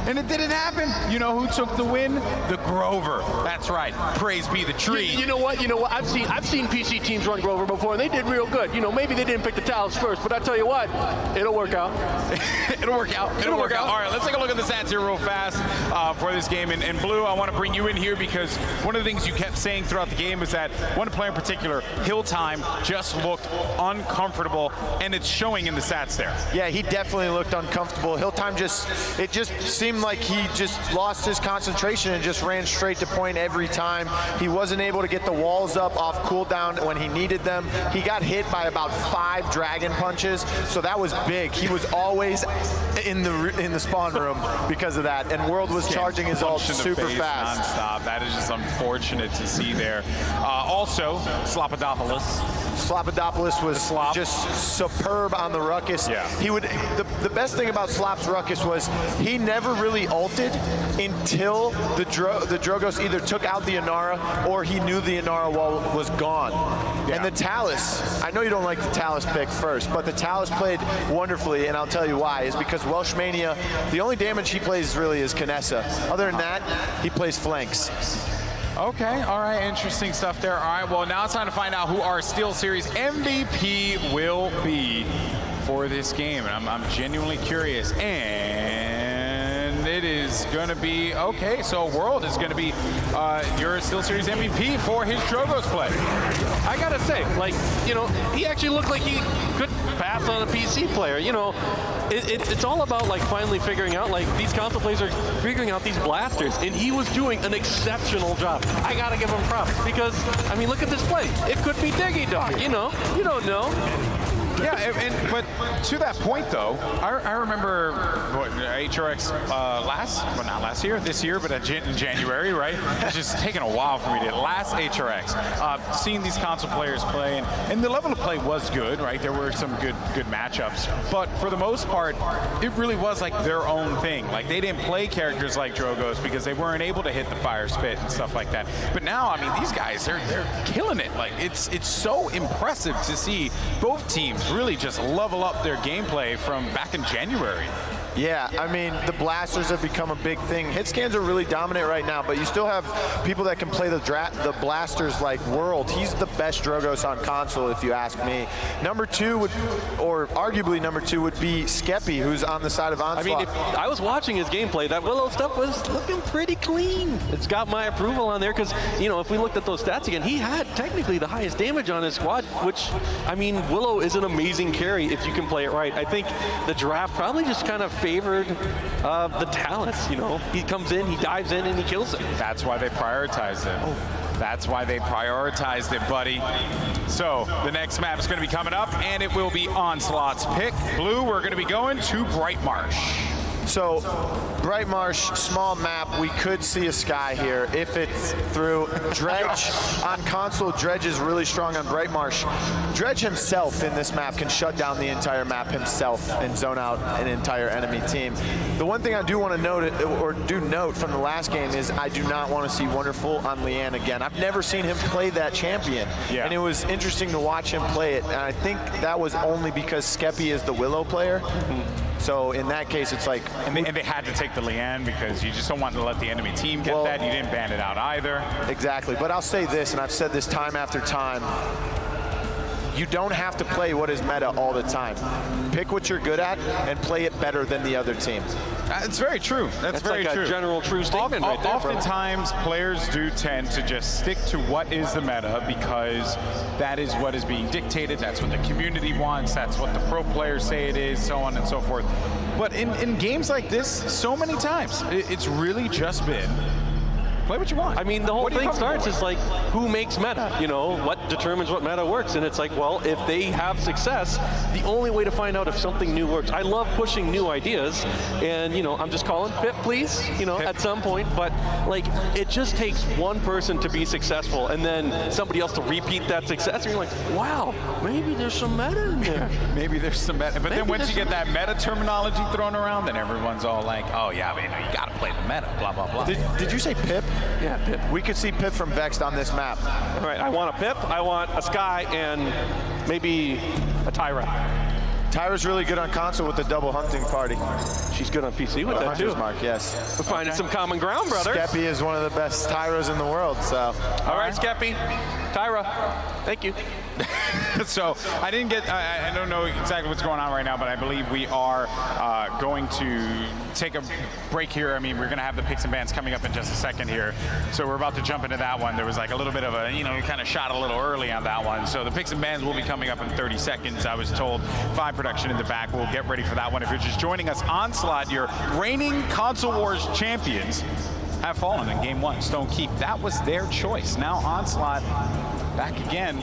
And it didn't happen. You know who took the win? The Grover. That's right. Praise be the tree. You know what? I've seen PC teams run Grover before, and they did real good. Maybe they didn't pick the Talus first, but I tell you what, it'll work out. It'll work out. It'll work out. All right, let's take a look at the stats here real fast for this game. And Blue, I want to bring you in here because one of the things you kept saying throughout the game was that one player in particular, Hilltime, just looked uncomfortable, and it's showing in the stats there. Yeah, he definitely looked uncomfortable. Hilltime it just seemed seemed like he just lost his concentration and just ran straight to point every time. He wasn't able to get the walls up off cooldown when he needed them. He got hit by about 5 dragon punches, so that was big. He was always in the spawn room because of that, and Wrlde was charging his ult super fast. Non-stop. That is just unfortunate to see there. Also, Slopodopolous. Slopodopolous was just superb on the Ruckus. Yeah. He would. The best thing about Slop's Ruckus was he never really ulted until the Drogos either took out the Inara or he knew the Inara wall was gone. Yeah. And the Talus, I know you don't like the Talus pick first, but the Talus played wonderfully, and I'll tell you why. Is because Welshmania, the only damage he plays really is Kinessa. Other than that, he plays flanks. Okay, all right, interesting stuff there. All right, well, now it's time to find out who our Steel Series MVP will be for this game, and I'm genuinely curious. And it is going to be, okay, so Wrlde is going to be your Steel Series MVP for his Drogos play. I gotta say, like, you know, he actually looked like he could pass on a PC player. You know, it's all about like finally figuring out, like, these console players are figuring out these blasters, and he was doing an exceptional job. I gotta give him props because, I mean, look at this play. It could be Diggy Dog, you know, you don't know. Yeah, but to that point though, I remember what, HRX not last year, this year, but in January, right? It's just taken a while for me to last HRX. Seeing these console players play, and the level of play was good, right? There were some good matchups, but for the most part, it really was like their own thing. Like they didn't play characters like Drogos because they weren't able to hit the fire spit and stuff like that. But now, I mean, these guys, they're killing it. Like it's so impressive to see both teams really just level up their gameplay from back in January. Yeah, I mean, the blasters have become a big thing. Hit scans are really dominant right now, but you still have people that can play the blasters like Wrlde. He's the best Drogos on console, if you ask me. Number 2 would, or arguably number 2 would be Skeppii, who's on the side of Onslaught. I mean, if I was watching his gameplay, that Willow stuff was looking pretty clean. It's got my approval on there because, you know, if we looked at those stats again, he had technically the highest damage on his squad, which, I mean, Willow is an amazing carry if you can play it right. I think the draft probably just kind of favored the Talus, you know. He comes in, he dives in, and he kills it. That's why they prioritized it. That's why they prioritized it, buddy. So the next map is going to be coming up, and it will be Onslaught's pick. Blue, we're going to be going to Bright Marsh. So, Bright Marsh, small map, we could see a Sky here if it's through. Dredge on console, Dredge is really strong on Bright Marsh. Dredge himself in this map can shut down the entire map himself and zone out an entire enemy team. The one thing I do want to note, or do note from the last game, is I do not want to see Wxnderful on Leanne again. I've never seen him play that champion, and it was interesting to watch him play it, and I think that was only because Skeppii is the Willow player. So in that case, it's like... And they had to take the Leanne because you just don't want to let the enemy team get that. You didn't ban it out either. Exactly. But I'll say this, and I've said this time after time, you don't have to play what is meta all the time. Pick what you're good at and play it better than the other team. It's very true. That's very like true. A general true statement right there. Oftentimes, players do tend to just stick to what is the meta because that is what is being dictated. That's what the community wants. That's what the pro players say it is, so on and so forth. But in games like this, so many times, it's really just been play what you want. I mean, the whole thing starts is like, who makes meta? You know, what determines what meta works? And it's like, well, if they have success, the only way to find out if something new works. I love pushing new ideas, and you know, I'm just calling Pip, please, you know, at some point. But like, it just takes one person to be successful, and then somebody else to repeat that success, and you're like, wow, maybe there's some meta in there. Maybe there's some meta. But then once you get that meta terminology thrown around, then everyone's all like, oh yeah, man, you gotta play the meta, blah blah blah. Did you say Pip? Yeah, Pip. We could see Pip from Vexed on this map. All right, I want a Pip, I want a Sky, and maybe a Tyra. Tyra's really good on console with the double hunting party. She's good on PC with that too. Mark, yes. We're finding some common ground, brother. Skeppii is one of the best Tyras in the world, so. All right, Skeppii, Tyra, thank you. So I didn't get, I don't know exactly what's going on right now, but I believe we are going to take a break here. I mean, we're going to have the picks and bans coming up in just a second here. So we're about to jump into that one. There was like a little bit of a, you know, we kind of shot a little early on that one. So the picks and bans will be coming up in 30 seconds. I was told 5 production in the back. We'll get ready for that one. If you're just joining us, Onslaught, your reigning Console Wars champions, have fallen in game 1. Stone Keep. That was their choice. Now Onslaught back again.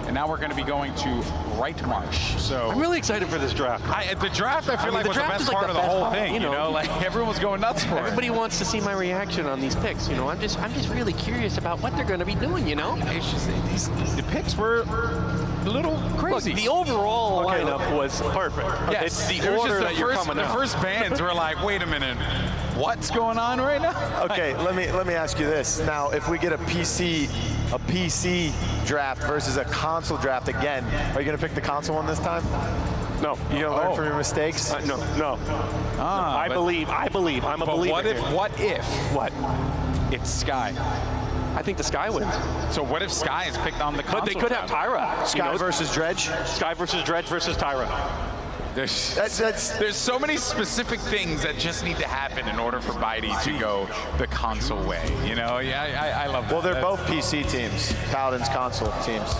And now we're going to be going to Right Marsh. So I'm really excited for this draft. The draft, I feel like, was the best like part of the whole thing. You know, like everyone was going nuts for it. Everybody wants to see my reaction on these picks. You know, I'm just really curious about what they're going to be doing. You know, It's just, the picks were a little crazy. Look, the overall lineup was perfect. Yes, It's the it was order just that you're coming the out. first bands were like, wait a minute, what's going on right now? Okay, let me ask you this. Now, if we get a PC draft versus a console draft again, are you going to pick the console one this time? No. You going to learn from your mistakes? No. I believe. I'm a But believer. what if What? it's Sky? I think the Sky wins. So what if Sky is picked on the console But they could have draft? Tyra. Sky versus Dredge? Sky versus Dredge versus Tyra. There's so many specific things that just need to happen in order for Bitey to go the console way. You know, yeah, I love that. Well, they're both PC teams. Paladin's console teams.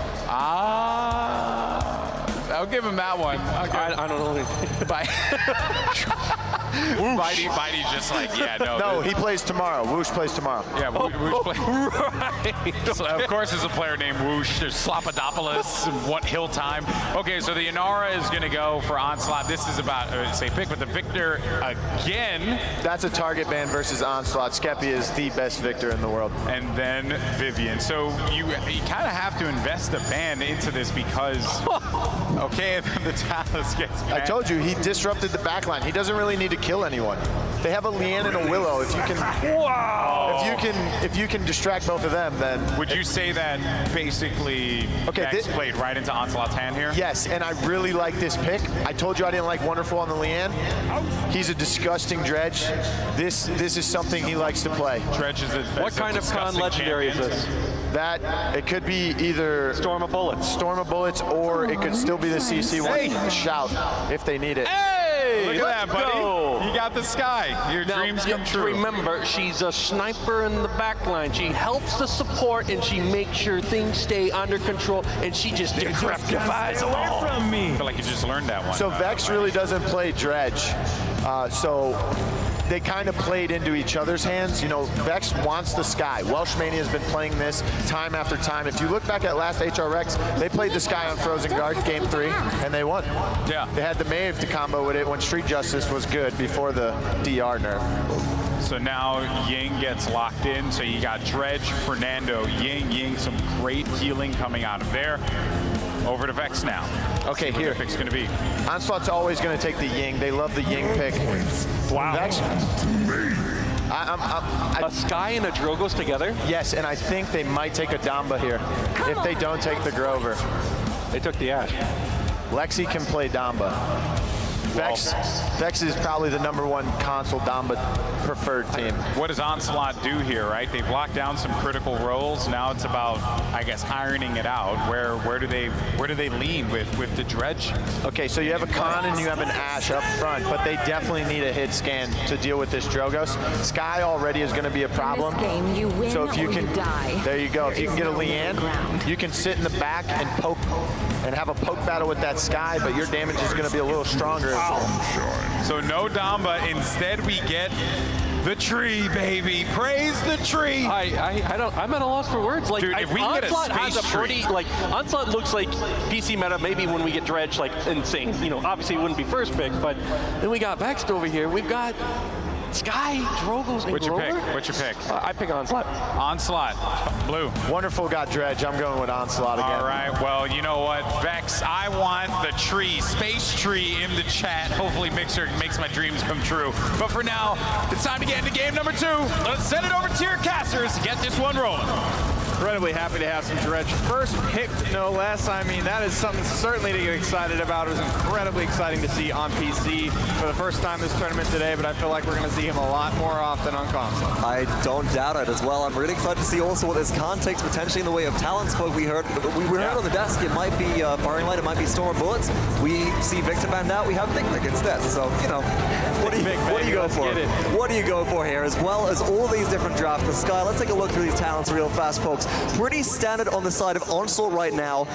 I'll give him that one. I don't know. Bitey's just like, yeah, no. No, he plays tomorrow. Whoosh plays tomorrow. Yeah, Whoosh plays. Right. So, of course, there's a player named Whoosh. There's Slopodopolous and what Hilltime. Okay, so the Naaaarrrrk is going to go for Onslaught. This is about say pick with the Victor again. That's a target ban versus Onslaught. Skeppii is the best Victor in the world. And then Vivian. So you kind of have to invest a ban into this because, okay, the Talus gets banned. I told you, he disrupted the backline. He doesn't really need to kill anyone. They have a Leanne and a Willow. If you can, if you can distract both of them, then. Would you say that basically Vex played right into Onslaught's hand here? Yes, and I really like this pick. I told you I didn't like Wxnderful on the Leanne. He's a disgusting Dredge. This is something he likes to play. Dredge is What kind of con legendary is this? That, it could be either Storm of Bullets. Storm of Bullets, or it could still be the CC one. Shout if they need it. Hey, look at that, buddy. go. You got the Sky. Your dreams come true. Remember, she's a sniper in the back line. She helps the support, and she makes sure things stay under control, and she just decreptifies them all. I feel like you just learned that one. So Vex really doesn't play Dredge. So they kind of played into each other's hands. You know, Vex wants the Sky. Welshmania has been playing this time after time. If you look back at last HRX, they played the Sky on Frozen Guard, game 3, and they won. Yeah. They had the Maeve to combo with it when Street Justice was good before the DR nerf. So now Ying gets locked in. So you got Dredge, Fernando, Ying, some great healing coming out of there. Over to Vex now. Okay, here. What the pick's going to be. Onslaught's always going to take the Ying. They love the Ying pick. Wow. Vex, A Sky and a Drogo's together? yes, and I think they might take a Damba here if they don't take the Grover. They took the Ash. Lexi can play Damba. Vex is probably the #1 console Damba preferred team. What does Onslaught do here, right? They've locked down some critical roles. Now it's about, I guess, ironing it out. Where do they lean with the Dredge? Okay, so you have a Khan and you have an Ashe up front, but they definitely need a hit scan to deal with this Drogos. Sky already is going to be a problem. In this game, you win So if you or can, you die. there you go. If you can get a There is no Leanne, middle ground. you can sit in the back and poke and have a poke battle with that Sky, but your damage is going to be a little stronger. So no Damba. Instead, we get the tree, baby. Praise the tree. I'm at a loss for words. Like, Dude, if we can get a Onslaught has a space pretty, tree. like, Onslaught looks like PC meta, maybe when we get Dredge, like, insane. You know, obviously it wouldn't be first pick, but then we got Vexed over here. We've got Sky, Drogos, and What's your Grover. pick? What's your pick? I pick Onslaught. Onslaught. Blue. Wxnderful got Dredge. I'm going with Onslaught again. All right, well, you know what, Vex, I want the tree, space tree in the chat. Hopefully Mixer makes my dreams come true. But for now, it's time to get into game number 2. Let's send it over to your casters to get this one rolling. Incredibly happy to have some Dredge first picked, no less. I mean, that is something certainly to get excited about. It was incredibly exciting to see on PC for the first time this tournament today, but I feel like we're going to see him a lot more often on console. I don't doubt it as well. I'm really excited to see also what this con takes potentially in the way of talent smoke. We heard on the desk, it might be Firing Light, it might be Storm of Bullets. We see Victor banned out, we have Big Mick instead. So, you know, what do you go for? What do you go for here? As well as all these different drafts for Sky, let's take a look through these talents real fast, folks. Pretty standard on the side of Onslaught right now.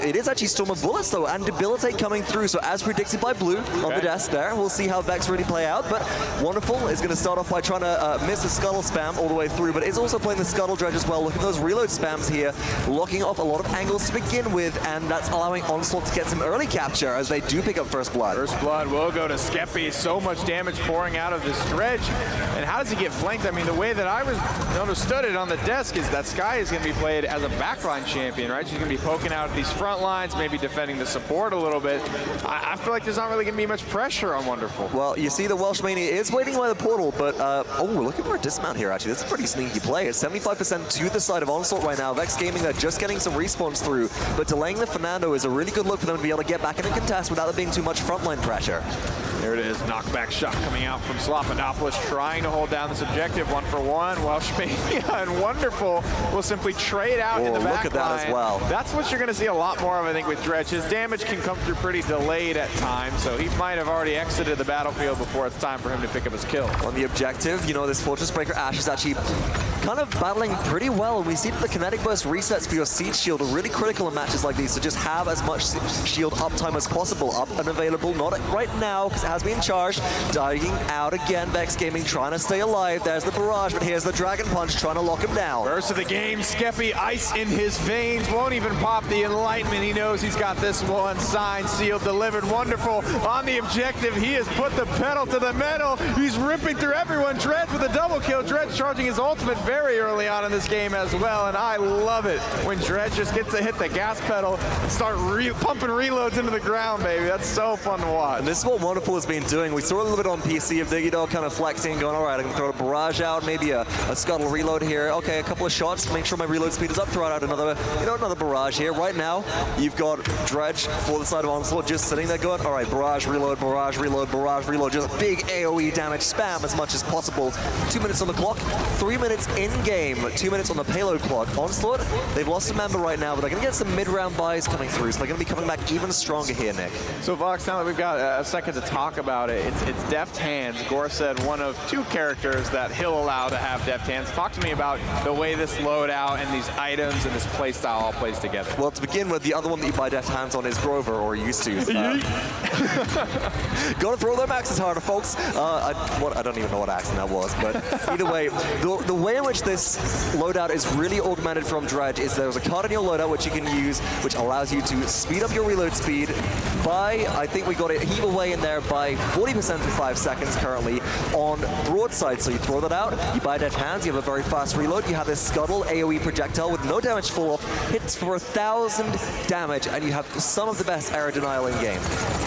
It is actually Storm of Bullets, though, and Debilitate coming through. So as predicted by Blue on the desk there, we'll see how Vex really play out. But Wxnderful is going to start off by trying to miss the Scuttle spam all the way through, but is also playing the Scuttle Dredge as well. Look at those reload spams here, locking off a lot of angles to begin with, and that's allowing Onslaught to get some early capture as they do pick up First Blood. First Blood will go to Skeppii. So much damage pouring out of this Dredge. And how does he get flanked? I mean, the way that I understood it on the desk is that Sky is going to be played as a backline champion, right? She's going to be poking out these front lines, maybe defending the support a little bit. I feel like there's not really going to be much pressure on Wxnderful. Well, you see the Welshmania is waiting by the portal, but oh, we're looking for a dismount here, actually. This is a pretty sneaky play. It's 75% to the side of Onslaught right now. Vex Gaming, they're just getting some respawns through, but delaying the Fernando is a really good look for them to be able to get back in a contest without there being too much frontline pressure. There it is, knockback shot coming out from Slopodopolous, trying to hold down this objective 1-for-1. Welshmania and Wxnderful will simply trade out in the back look at that as well. That's what you're going to see a lot more of, I think, with Dredge. His damage can come through pretty delayed at times, so he might have already exited the battlefield before it's time for him to pick up his kill. On the objective, you know, this Fortress Breaker Ash is actually kind of battling pretty well. We see that the kinetic burst resets for your Siege Shield are really critical in matches like these, so just have as much shield uptime as possible. Up and available, not right now, because it has been charged. Dying out again, Vex Gaming trying to stay alive. There's the barrage, but here's the Dragon Punch trying to lock him down. First of the game, Skeppii, ice in his veins, won't even pop the Enlightenment. He knows he's got this one, signed, sealed, delivered. Wxnderful on the objective. He has put the pedal to the metal. He's ripping through everyone. Dredge with a double kill. Dredge charging his ultimate very early on in this game as well, and I love it when Dredge just gets to hit the gas pedal and start pumping reloads into the ground, baby. That's so fun to watch. And this is what Wxnderful has been doing. We saw a little bit on PC of Diggy Dog kind of flexing, going, all right, I can throw a barrage out, maybe a Scuttle reload here. Okay, a couple of shots, make sure my reload speed is up, throw out another, another barrage here. Right now, you've got Dredge for the side of Onslaught just sitting there going, all right, barrage, reload, barrage, reload, barrage, reload, just big AoE damage, spam as much as possible. 2 minutes on the clock, 3 minutes in-game, 2 minutes on the payload clock. Onslaught, they've lost a member right now, but they're going to get some mid-round buys coming through, so they're going to be coming back even stronger here, Nick. So, Vox, now that we've got a second to talk about it, it's Deft Hands. Gore said one of two characters that he'll allow to have Deft Hands. Talk to me about the way this loadout and these items and this playstyle all plays together. Well, to begin with, the other one that you buy Deft Hands on is Grover, or used to. Gotta throw them axes harder, folks. I don't even know what accent that was, but either way, the way in which this loadout is really augmented from Dredge is there's a card in your loadout which you can use, which allows you to speed up your reload speed by, I think we got it heave away in there by 40% for 5 seconds currently on broadside. So you throw that out, you buy Deft Hands, you have a very fast reload, you have this Scuttle AoE projectile with no damage fall off, hits for 1,000 damage, and you have some of the best air denial in game.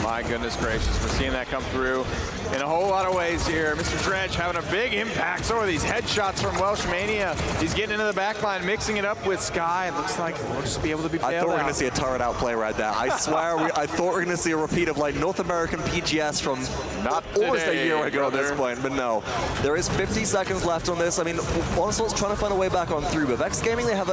My goodness gracious, we're seeing that come through in a whole lot of ways here. Mr. Dredge having a big impact. So are these headshots from Welshmania. He's getting into the back line, mixing it up with Sky. It looks like we'll just be able to be bailed out. I thought we were going to see a turret outplay right there. I swear, I thought we were going to see a repeat of like North American PGS from almost a year ago at this point, but no. There is 50 seconds left on this. I mean, Onslaught's trying to find a way back on through, but Vex Gaming, now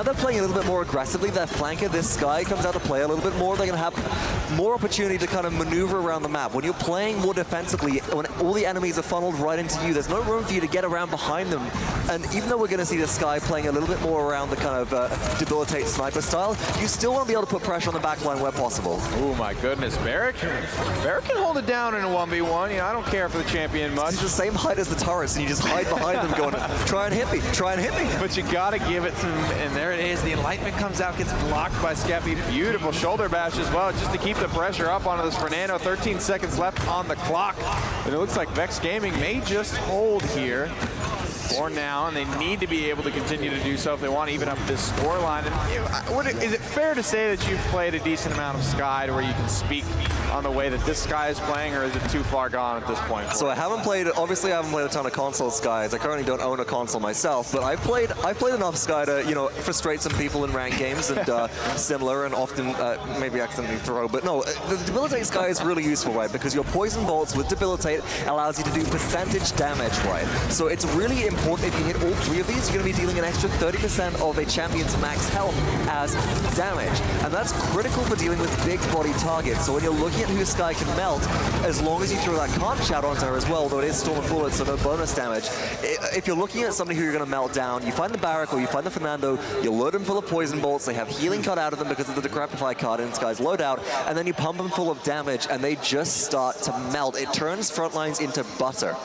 they're playing a little bit more aggressively. Their flanker, this Sky, comes out to play a little bit more. They're going to have more opportunity to kind of maneuver around the map. When you're playing more defensively, when all the enemies are funneled right into you, there's no room for you to get around behind them. And even though we're going to see the Sky playing a little bit more around the kind of debilitate sniper style, you still want to be able to put pressure on the back line where possible. Oh my goodness, Barrick can hold it down in a 1v1. You know, I don't care for the champion much. It's the same height as the turrets, and you just hide behind them going, try and hit me, try and hit me. But you gotta give it to him, and there it is. The Enlightenment comes out, gets blocked by Skeppii. Beautiful shoulder bash as well, just to keep the pressure up onto this Fernando. 13 seconds left on the clock. And it looks like Vex Gaming may just hold here. for now, and they need to be able to continue to do so if they want to even up this scoreline. And is it fair to say that you've played a decent amount of Sky to where you can speak on the way that this Sky is playing, or is it too far gone at this point? So I haven't played, obviously I haven't played a ton of console Skies. I currently don't own a console myself, but I've played enough Sky to, you know, frustrate some people in ranked games and similar, and often maybe accidentally throw. But no, the Debilitate Sky is really useful, right? Because your Poison Bolts with Debilitate allows you to do percentage damage, right? So it's really important if you hit all 3 of these, you're going to be dealing an extra 30% of a champion's max health as damage. And that's critical for dealing with big body targets. So when you're looking at who Sky can melt, as long as you throw that Can't Shout onto her as well, though it is Storm and Bullet, so no bonus damage. If you're looking at somebody who you're going to melt down, you find the Barrack or you find the Fernando, you load them full of Poison Bolts, they have healing cut out of them because of the Decrepify card in Sky's loadout, and then you pump them full of damage and they just start to melt. It turns Frontlines into butter.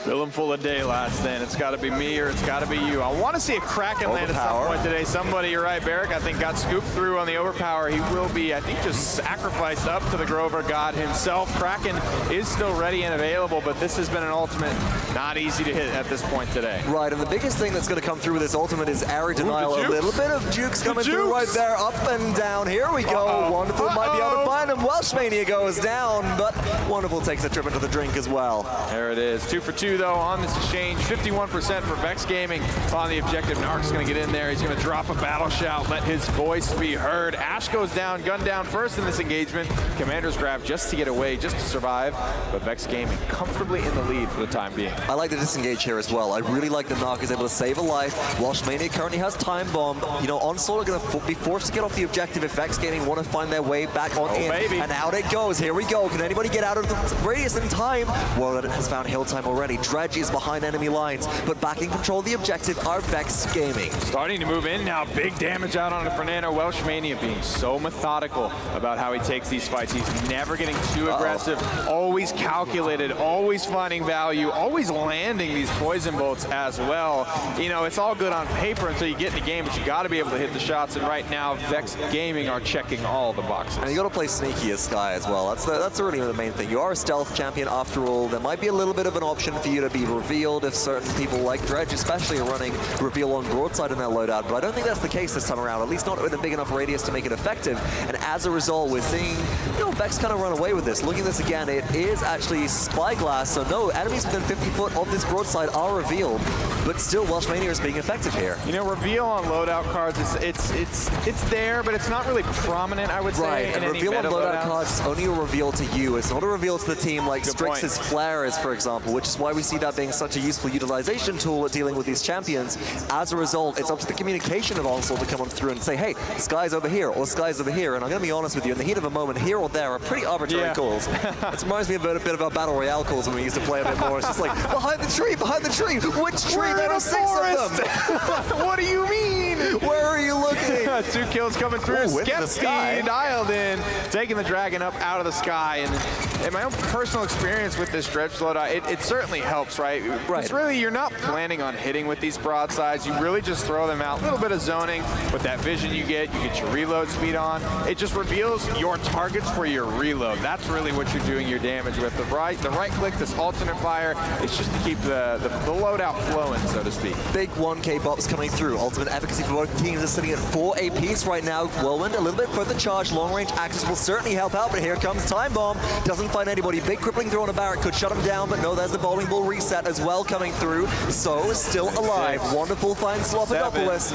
Fill them full of Daylats then. It's got to be me or it's got to be you. I want to see a Kraken land at some point today. Somebody, you're right, Barrack, I think got scooped through on the Overpower. He will be, I think, just sacrificed up to the Grover God himself. Kraken is still ready and available, but this has been an ultimate not easy to hit at this point today. Right, and the biggest thing that's going to come through with this ultimate is Area Denial. A little bit of jukes coming through right there. Up and down. Here we go. Wonderful might be able to find him. Welshmania goes down, but Wonderful takes a trip into the drink as well. There it is. 2 for 2 though on this exchange. 51% for Vexed Gaming on the objective. Naaaarrrrk's going to get in there. He's going to drop a battle shout, let his voice be heard. Ash goes down, gun down first in this engagement. Commander's grab just to get away, just to survive. But Vexed Gaming comfortably in the lead for the time being. I like the disengage here as well. I really like that Naaaarrrrk is able to save a life. Welshmania currently has Time Bomb. You know, Onslaught are going to be forced to get off the objective if Vexed Gaming want to find their way back on in. Baby. And out it goes. Here we go. Can anybody get out of the radius in time? Wrlde has found Hilltime already. Dredge is behind enemy lines, but back in control of the objective are Vexed Gaming. Starting to move in now. Big damage out on Fernando. Welshmania being so methodical about how he takes these fights. He's never getting too aggressive, always calculated, always finding value, always landing these Poison Bolts as well. You know, it's all good on paper until you get in the game, but you got to be able to hit the shots, and right now Vexed Gaming are checking all the boxes. And you got to play sneaky as Sky as well. That's really the main thing. You are a stealth champion after all. There might be a little bit of an option for you to be revealed if certain people like Dredge especially are running reveal on broadside in their loadout, but I don't think that's the case this time around, at least not with a big enough radius to make it effective. And as a result, we're seeing, you know, Vex kind of run away with this. Looking at this again, it is actually Spyglass, so no, enemies within 50 foot of this broadside are revealed, but still Welshmania is being effective here. You know, reveal on loadout cards, it's there, but it's not really prominent, I would say. Right, and reveal on loadout cards is only a reveal to you. It's not a reveal to the team like Strix's Flare is, for example, which is why we see that being such a useful utilization tool at dealing with these champions. As a result, it's up to the communication of Onslaught to come on through and say, hey, Sky's over here, or Sky's over here. And I'm going to be honest with you, in the heat of a moment, here or there are pretty arbitrary calls. It reminds me a bit of our Battle Royale calls when we used to play a bit more. It's just like, behind the tree, which tree? There are 6 of them. What do you mean? Where are you looking? 2 kills coming through. Skeppii dialed in, taking the dragon up out of the sky. And in my own personal experience with this Dredge loadout, it certainly helps, right? It's really, you're not planning on hitting with these broadsides. You really just throw them out. A little bit of zoning with that vision you get your reload speed on. It just reveals your targets for your reload. That's really what you're doing your damage with. The right click, this alternate fire, it's just to keep the loadout flowing, so to speak. Big 1K bops coming through. Ultimate efficacy for both teams is sitting at 4 apiece right now. Whirlwind a little bit further charge. Long range axes will certainly help out, but here comes Time Bomb. Doesn't find anybody. Big crippling throw on a Barrack could shut him down, but no, there's the bowling ball reset as well coming through. So still alive. Wonderful finds Slopodopolous.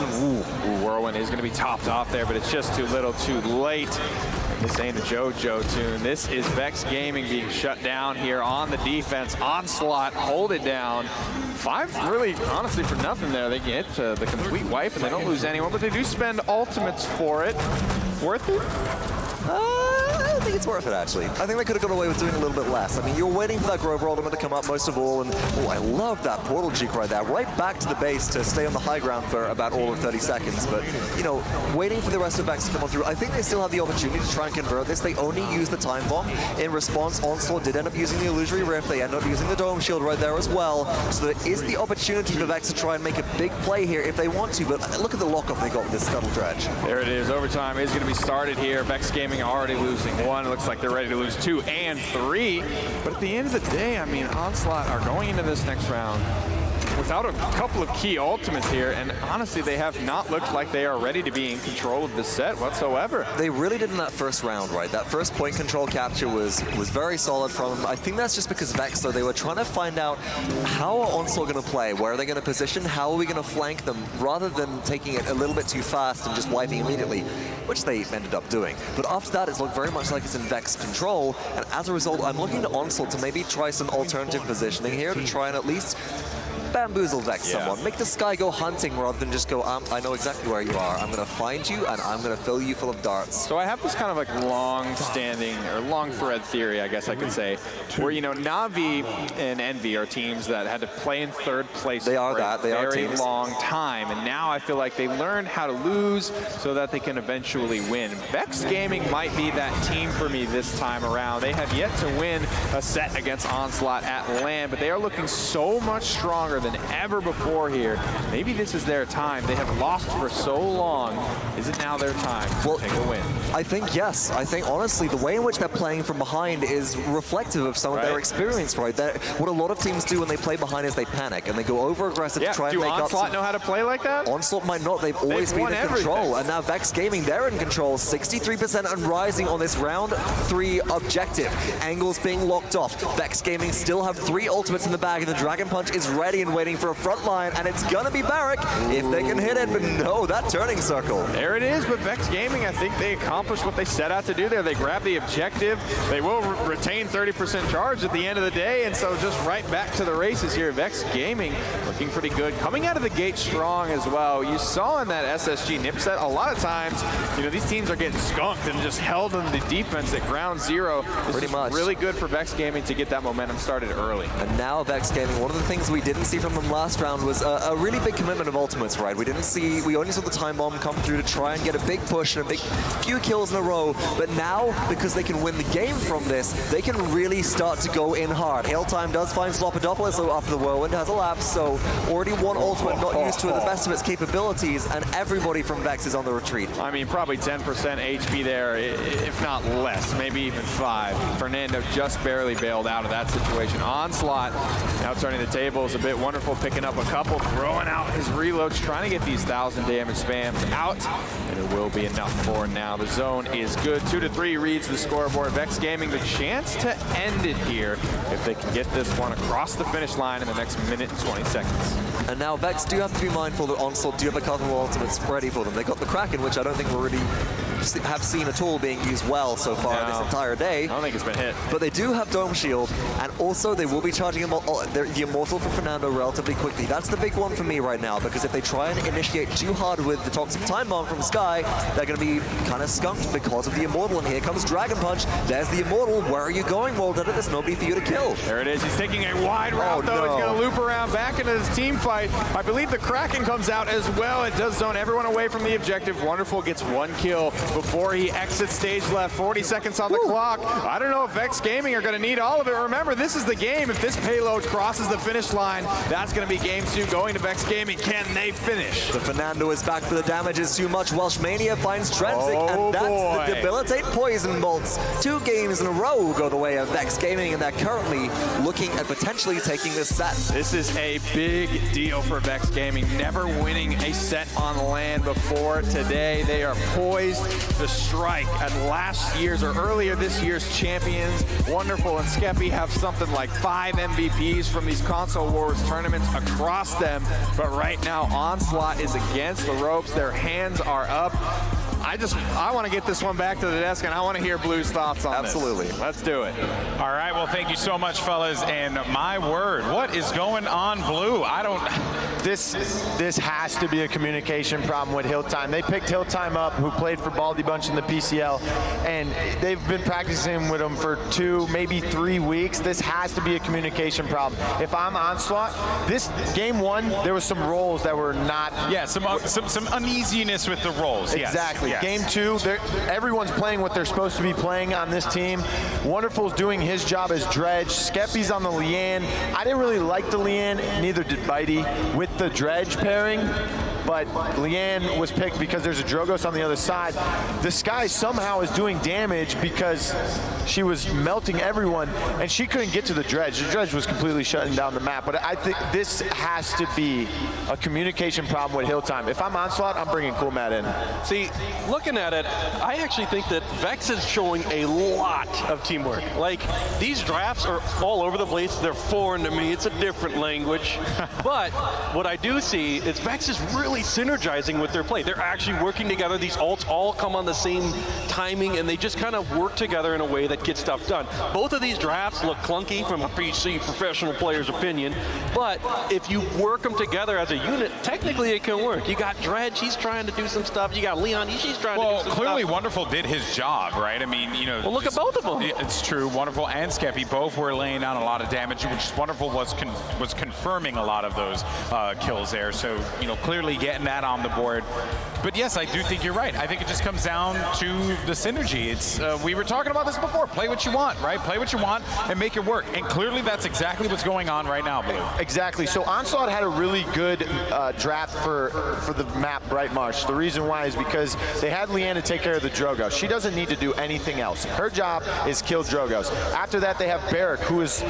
Whirlwind is going to be topped off there, but it's just too little too late. This ain't a JoJo tune. This is Vexed Gaming being shut down here on the defense. Onslaught, hold it down. 5 really, honestly, for nothing there. They get the complete wipe and they don't lose anyone, but they do spend ultimates for it. Worth it? I don't think it's worth it, actually. I think they could have got away with doing a little bit less. I mean, you're waiting for that Grover ultimate to come up most of all, and oh, I love that portal juke right there. Right back to the base to stay on the high ground for about all of 30 seconds. But, you know, waiting for the rest of Vex to come on through, I think they still have the opportunity to try and convert this. They only use the Time Bomb. In response, Onslaught did end up using the Illusory Rift. They end up using the Dome Shield right there as well. So there is the opportunity for Vex to try and make a big play here if they want to. But look at the lockup they got with this Scuttle Dredge. There it is. Overtime is going to be started here. Vexed Gaming already losing 1. It looks like they're ready to lose 2 and 3. But at the end of the day, I mean, Onslaught are going into this next round without a couple of key ultimates here, and honestly, they have not looked like they are ready to be in control of the set whatsoever. They really did in that first round, right? That first point control capture was very solid from them. I think that's just because Vexed, though, they were trying to find out how are Onslaught going to play, where are they going to position, how are we going to flank them, rather than taking it a little bit too fast and just wiping immediately, which they ended up doing. But after that, it's looked very much like it's in Vexed control, and as a result, I'm looking to Onslaught to maybe try some alternative positioning here to try and at least bamboozle Vex somewhat. Make the Sky go hunting rather than just go, I know exactly where you are. I'm going to find you, and I'm going to fill you full of darts. So I have this kind of like long-standing, or long-thread theory, I guess I could say, where, you know, Na'Vi and Envy are teams that had to play in third place They are for that. They a are very teams. long time, and now I feel like they learned how to lose so that they can eventually win. Vexed Gaming might be that team for me this time around. They have yet to win a set against Onslaught at LAN, but they are looking so much stronger than ever before here. Maybe this is their time. They have lost for so long. Is it now their time to take a win? I think yes. I think honestly, the way in which they're playing from behind is reflective of some of their experience, right? What a lot of teams do when they play behind is they panic and they go over aggressive to try and make up. Do Onslaught know how to play like that? Onslaught might not. They've always been in control, and now Vexed Gaming, they're in control. 63% and rising on this round 3 objective. Angles being locked off. Vexed Gaming still have 3 ultimates in the bag, and the Dragon Punch is ready and waiting for a Frontline, and it's gonna be Barrack if they can hit it, but no, that turning circle. There it is, but Vexed Gaming, I think they accomplished what they set out to do there. They grabbed the objective. They will retain 30% charge at the end of the day, and so just right back to the races here. Vexed Gaming looking pretty good. Coming out of the gate strong as well. You saw in that SSG nip set, a lot of times, you know, these teams are getting skunked and just held in the defense at ground zero. This is really good for Vexed Gaming to get that momentum started early. And now Vexed Gaming, one of the things we didn't see from them last round was a really big commitment of ultimates, right? We only saw the time bomb come through to try and get a big push and a big few kills in a row, but now, because they can win the game from this, they can really start to go in hard. Hilltime does find Slopodopolous, so after the Whirlwind has elapsed, so already one ultimate not used to the best of its capabilities, and everybody from Vex is on the retreat. I mean, probably 10% HP there, if not less, maybe even 5. Fernando just barely bailed out of that situation. Onslaught now turning the tables a bit. Wonderful picking up a couple, throwing out his reloads, trying to get these 1,000 damage spams out, and it will be enough for now. The zone is good. 2-3 reads the scoreboard. Vexed Gaming the chance to end it here if they can get this one across the finish line in the next minute and 20 seconds. And now Vex do have to be mindful that Onslaught do have a couple of ultimates ready for them. They got the Kraken, which I don't think we're really have seen at all being used well so far this entire day. I don't think it's been hit. But they do have Dome Shield, and also they will be charging the Immortal for Fernando relatively quickly. That's the big one for me right now, because if they try and initiate too hard with the Toxic Time Bomb from Sky, they're going to be kind of skunked because of the Immortal, and here comes Dragon Punch. There's the Immortal. Where are you going, Wrlde? There's nobody for you to kill. There it is. He's taking a wide route, though. No. He's going to loop around back into his team fight. I believe the Kraken comes out as well. It does zone everyone away from the objective. Wxnderful gets 1 kill before he exits stage left. 40 seconds on the clock. I don't know if Vexed Gaming are going to need all of it. Remember, this is the game. If this payload crosses the finish line, that's going to be game 2 going to Vexed Gaming. Can they finish? The Fernando is back, but the damage is too much. Welshmania finds Trensiq, and that's the Debilitate Poison Bolts. 2 games in a row go the way of Vexed Gaming, and they're currently looking at potentially taking this set. This is a big deal for Vexed Gaming. Never winning a set on LAN before today. They are poised to strike at last year's or earlier this year's champions. Wxnderful and Skeppii have something like 5 MVPs from these console wars tournaments across them. But right now, Onslaught is against the ropes. Their hands are up. I want to get this one back to the desk, and I want to hear Blue's thoughts on this. Absolutely. Let's do it. All right, well, thank you so much, fellas. And my word, what is going on, Blue? This has to be a communication problem with Hilltime. They picked Hilltime up, who played for Baldy Bunch in the PCL, and they've been practicing with him for 2, maybe 3 weeks. This has to be a communication problem. If I'm Onslaught, this game 1, there was some roles that were not. Yeah, some uneasiness with the roles. Exactly. Yes. Game 2, everyone's playing what they're supposed to be playing on this team. Wxnderful's doing his job as Dredge. Skeppii's on the Lian. I didn't really like the Lian, neither did Bitey, with the Dredge pairing, but Lian was picked because there's a Drogos on the other side. The Sky somehow is doing damage because she was melting everyone, and she couldn't get to the dredge. The dredge was completely shutting down the map. But I think this has to be a communication problem with Hilltime. If I'm Onslaught, I'm bringing Kuhlmatt in. See, looking at it, I actually think that Vex is showing a lot of teamwork. Like, these drafts are all over the place. They're foreign to me. It's a different language. But what I do see is Vex is really synergizing with their play. They're actually working together. These ults all come on the same timing, and they just kind of work together in a way that gets stuff done. Both of these drafts look clunky from a PC professional player's opinion, but if you work them together as a unit, technically it can work. You got Dredge, he's trying to do some stuff. You got Leon, she's trying to do some stuff. Well, clearly Wxnderful did his job, right? I mean, you know. Well, look at both of them. It's true. Wxnderful and Skeppii both were laying down a lot of damage, which Wxnderful was confirming a lot of those kills there. So, you know, clearly getting that on the board. But yes, I do think you're right. I think it just comes down to the synergy. It's we were talking about this before. Play what you want, right? Play what you want and make it work. And clearly that's exactly what's going on right now, Blue. Exactly. So Onslaught had a really good draft for the map Bright Marsh. The reason why is because they had Leanna take care of the Drogo. She doesn't need to do anything else. Her job is kill Drogos. After that, they have Barrack, who is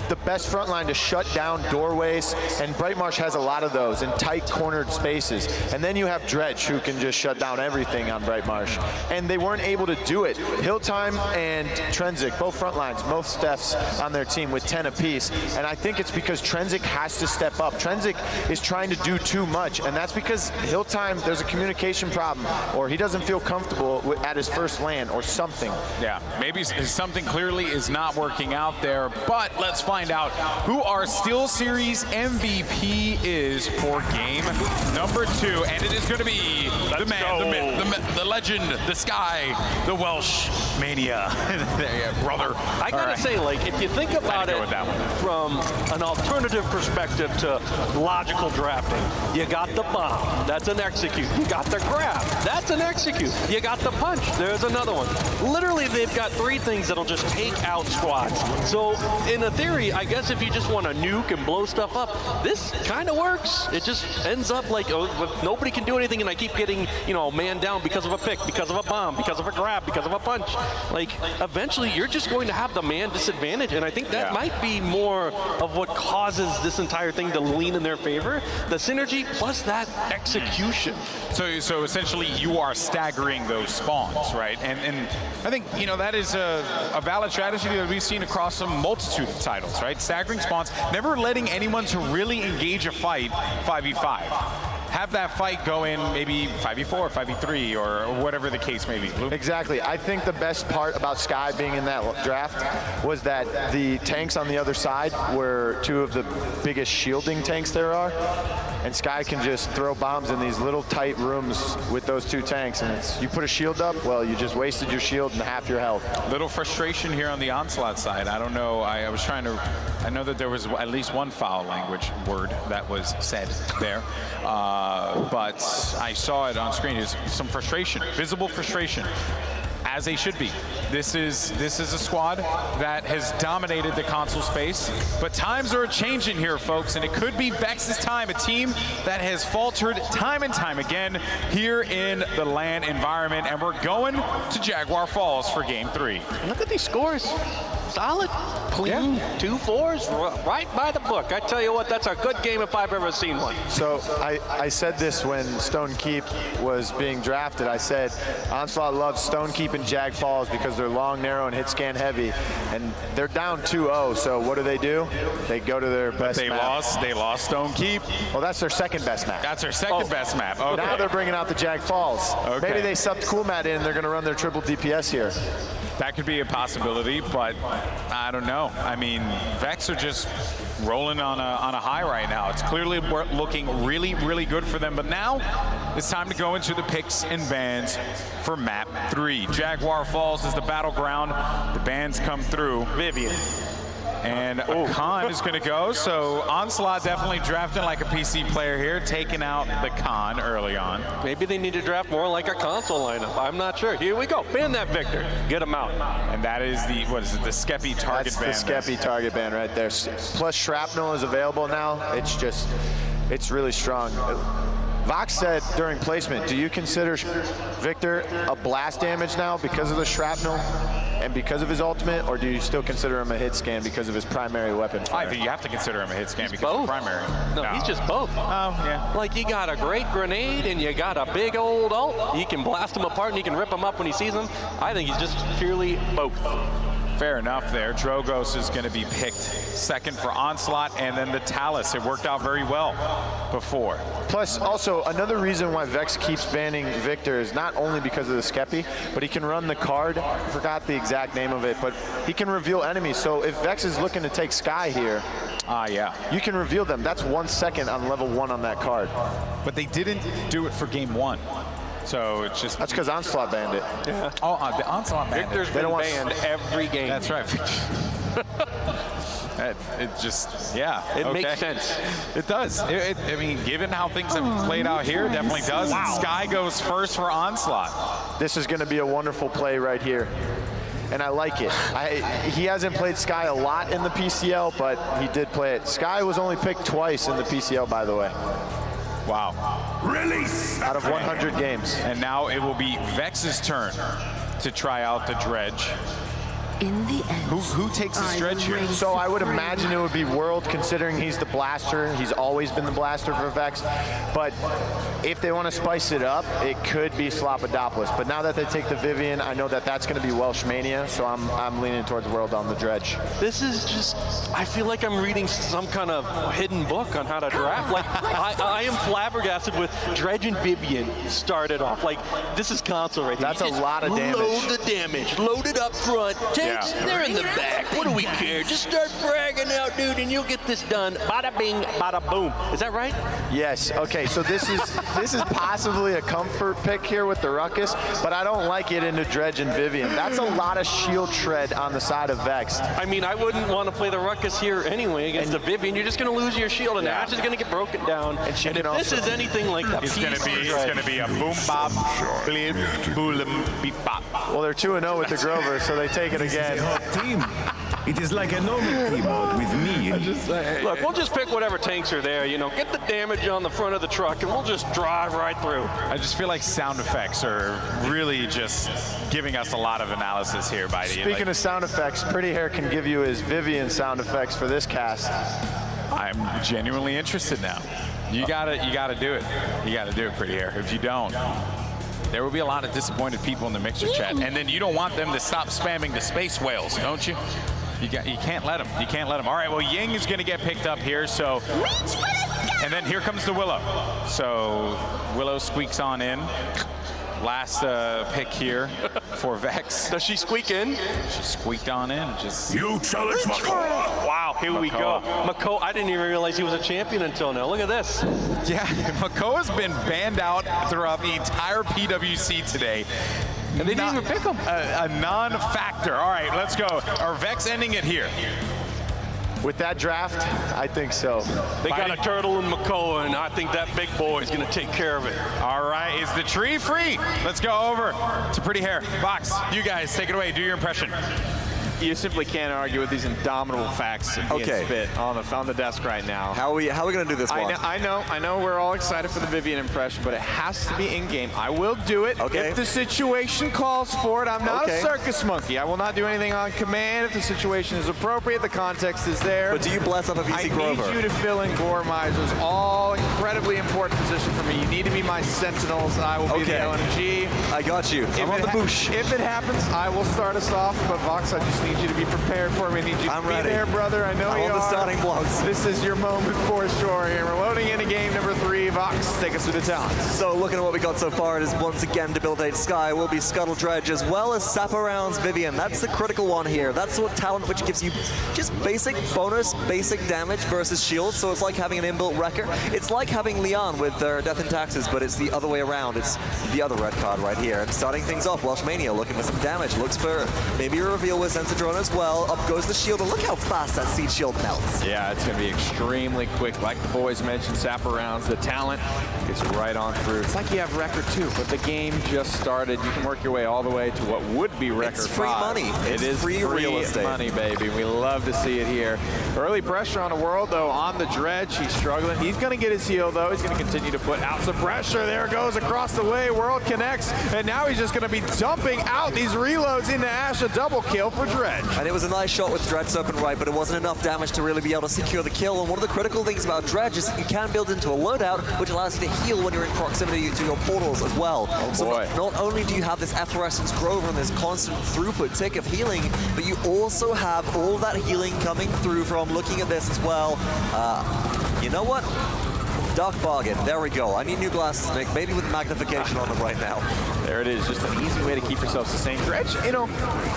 the best front line to shut down doorways, and Bright Marsh has a lot of those in tight cornered spaces. And then you have Dredge, who can just shut down everything on Bright Marsh. And they weren't able to do it. Hilltime and Trensiq, both front lines, most deaths on their team with 10 apiece. And I think it's because Trensiq has to step up. Trensiq is trying to do too much, and that's because Hilltime, there's a communication problem, or he doesn't feel comfortable at his first land or something. Yeah, maybe something clearly is not working out there, but let's find out who our Steel Series MVP is for game number 2, and it is going to be the man, the myth, the legend, the sky, the Welshmania. Brother. I gotta say, like, if you think about it from an alternative perspective to logical drafting, you got the bomb, that's an execute. You got the grab, that's an execute. You got the punch, there's another one. Literally, they've got 3 things that'll just take out squads. So, in a theory, I guess if you just want to nuke and blow stuff up, this kind of works. It just ends up like, oh, nobody can do anything, and I keep getting, you know, man down because of a pick, because of a bomb, because of a grab, because of a punch. Like, eventually, you're just going to have the man disadvantage, and I think that might be more of what causes this entire thing to lean in their favor. The synergy plus that execution. So essentially, you are staggering those spawns, right? And I think, you know, that is a valid strategy that we've seen across a multitude of titles, right? Staggering spawns, never letting anyone to really engage a fight 5v5. Have that fight go in maybe 5v4, 5v3, or whatever the case may be. Luke? Exactly. I think the best part about Sky being in that draft was that the tanks on the other side were 2 of the biggest shielding tanks there are. And Sky can just throw bombs in these little tight rooms with those 2 tanks. And it's, you put a shield up, well, you just wasted your shield and half your health. Little frustration here on the Onslaught side. I don't know. I was trying to, I know that there was at least one foul language word that was said there. But I saw it on screen. There's some frustration, visible frustration, as they should be. This is a squad that has dominated the console space, but times are changing here, folks, and it could be Vexed's time, a team that has faltered time and time again here in the LAN environment, and we're going to Jaguar Falls for game 3. Look at these scores. Solid, clean, 2 4s, right by the book. I tell you what, that's a good game if I've ever seen one. So I said this when Stone Keep was being drafted. I said Onslaught loves Stone Keep and Jag Falls because they're long, narrow, and hit scan heavy, and they're down 2-0. So what do? They go to their best map. They lost Stone Keep. Well, that's their second best map. That's their second best map. Okay. Now they're bringing out the Jag Falls. Okay. Maybe they subbed Kuhlmatt in and they're going to run their triple DPS here. That could be a possibility, but I don't know. I mean, Vex are just rolling on a high right now. It's clearly looking really, really good for them. But now it's time to go into the picks and bans for map 3. Jaguar Falls is the battleground. The bans come through. Vivian. And a Khan is going to go, so Onslaught definitely drafting like a PC player here, taking out the Khan early on. Maybe they need to draft more like a console lineup. I'm not sure. Here we go. Ban that Victor. Get him out. And that is the, what is it, the Skeppii target ban. That's the Skeppii target ban right there. Plus Shrapnel is available now. It's really strong. Vox said during placement, do you consider Victor a blast damage now because of the Shrapnel? and because of his ultimate, or do you still consider him a hit scan because of his primary weapon fire? I think you have to consider him a hit scan because of both. primary. No, he's just both. Oh, yeah. Like, you got a great grenade and you got a big old ult. You can blast them apart and you can rip them up when he sees them. I think he's just purely both. Fair enough there. Drogos is going to be picked second for Onslaught, and then the Talus. It worked out very well before. Plus, also, another reason why Vex keeps banning Victor is not only because of the Skeppii, but he can run the card. I forgot the exact name of it, but he can reveal enemies. So if Vex is looking to take Sky here, Yeah. you can reveal them. That's 1 second on level 1 on that card. But they didn't do it for game 1. So it's just... That's because Onslaught banned it. Yeah. Oh, the Onslaught banned Victor's it. been banned every game. That's right. It just, yeah. It okay. makes sense. It does. I mean, given how things have played out here, it definitely does. Wow. Sky goes first for Onslaught. This is going to be a wonderful play right here. And I like it. He hasn't played Sky a lot in the PCL, but he did play it. Sky was only picked twice in the PCL, by the way. Wow. Release! Out of 100 games. And now it will be Vex's turn to try out the dredge. In the end, Who takes the dredge here? So I would imagine it would be Wrlde, considering he's the blaster. He's always been the blaster for Vex. But if they want to spice it up, it could be Slopodopolous. But now that they take the Vivian, I know that that's going to be Welshmania, so I'm leaning towards Wrlde on the dredge. This is just, I feel like I'm reading some kind of hidden book on how to draft. Like, I am flabbergasted with Dredge and Vivian started off. Like, this is console right there. That's a lot of damage. Load the damage. Load it up front. Tanks, they're in the back. What do we care? Just start bragging out, dude, and you'll get this done. Bada bing, bada boom. Is that right? Yes. Okay. So this is possibly a comfort pick here with the Ruckus, but I don't like it into Dredge and Vivian. That's a lot of shield tread on the side of Vexed. I mean, I wouldn't want to play the Ruckus here anyway against the Vivian. You're just going to lose your shield, and Ash is going to get broken down. And if this is anything like the It's going to be a boom bop, bleep, boolum, beep bop. Well, they're 2-0 with the Grover, so they take it again. Hot team. It is like a normal team out with me. Look, we'll just pick whatever tanks are there, you know, get the damage on the front of the truck, and we'll just drive right through. I just feel like sound effects are really just giving us a lot of analysis here, Bitey. Speaking of sound effects, Pretty Hair can give you his Vivian sound effects for this cast. I'm genuinely interested now. You gotta do it. You gotta do it, Pretty Hair. If you don't, there will be a lot of disappointed people in the mixer chat, and then you don't want them to stop spamming the space whales, don't you? You can't let them. You can't let them. All right. Well, Ying is going to get picked up here. So, and then here comes the Willow. So Willow squeaks on in. Last pick here for Vex. Does she squeak in? She squeaked on in. Just You challenge Mako. Wow, here we go. Mako, I didn't even realize he was a champion until now. Look at this. yeah. Mako has been banned out throughout the entire PWC today. And they didn't even pick him. A non-factor. All right, let's go. Are Vex ending it here? With that draft, I think so. They got a turtle in Mako, and I think that big boy is going to take care of it. All right, is the tree free? Let's go over to Pretty Hair. Vox, you guys, take it away. Do your impression. You simply can't argue with these indomitable facts being spit on the desk right now. How are we going to do this one? I know we're all excited for the Vivian impression, but it has to be in-game. I will do it if the situation calls for it. I'm not a circus monkey. I will not do anything on command if the situation is appropriate, the context is there. But do you bless up a VC Grover? I need you to fill in Gore Misers. All incredibly important position for me. You need to be my sentinels. I will be the LMG. I got you. I'm on the bush. If it happens, I will start us off, but Vox, I just need you to be prepared for me. I need you to be there, brother. I know you are. I'm on the starting blocks. This is your moment for sure. And we're loading into game number 3. Vox, take us through the talents. So looking at what we got so far, it is once again debilitate Sky will be Scuttle Dredge as well as Saparound's Vivian. That's the critical one here. That's what talent which gives you just basic bonus, basic damage versus shield. So it's like having an inbuilt wrecker. It's like having Leon with their Death and Taxes, but it's the other way around. It's the other red card right here. And starting things off, Welshmania looking for some damage. Looks for maybe a reveal with sensitivity. drone as well. Up goes the shield, and look how fast that seed shield melts. Yeah, it's going to be extremely quick. Like the boys mentioned, Sapper rounds, the talent gets right on through. It's like you have record 2, but the game just started. You can work your way all the way to what would be record 5. It's free money. It is free real estate money, baby. We love to see it here. Early pressure on the Wrlde, though, on the dredge. He's struggling. He's going to get his heal, though. He's going to continue to put out some pressure. There it goes across the way. Wrlde connects, and now he's just going to be dumping out these reloads into Ash. A double kill for Dredge. And it was a nice shot with Dredge open right, but it wasn't enough damage to really be able to secure the kill. And one of the critical things about Dredge is that you can build into a loadout, which allows you to heal when you're in proximity to your portals as well. So not only do you have this efflorescence grove and this constant throughput tick of healing, but you also have all that healing coming through from looking at this as well. You know what? Dark bargain. There we go. I need new glasses, Nick. Maybe with magnification on them right now. There it is. Just an easy way to keep yourself sustained. Dredge, you know,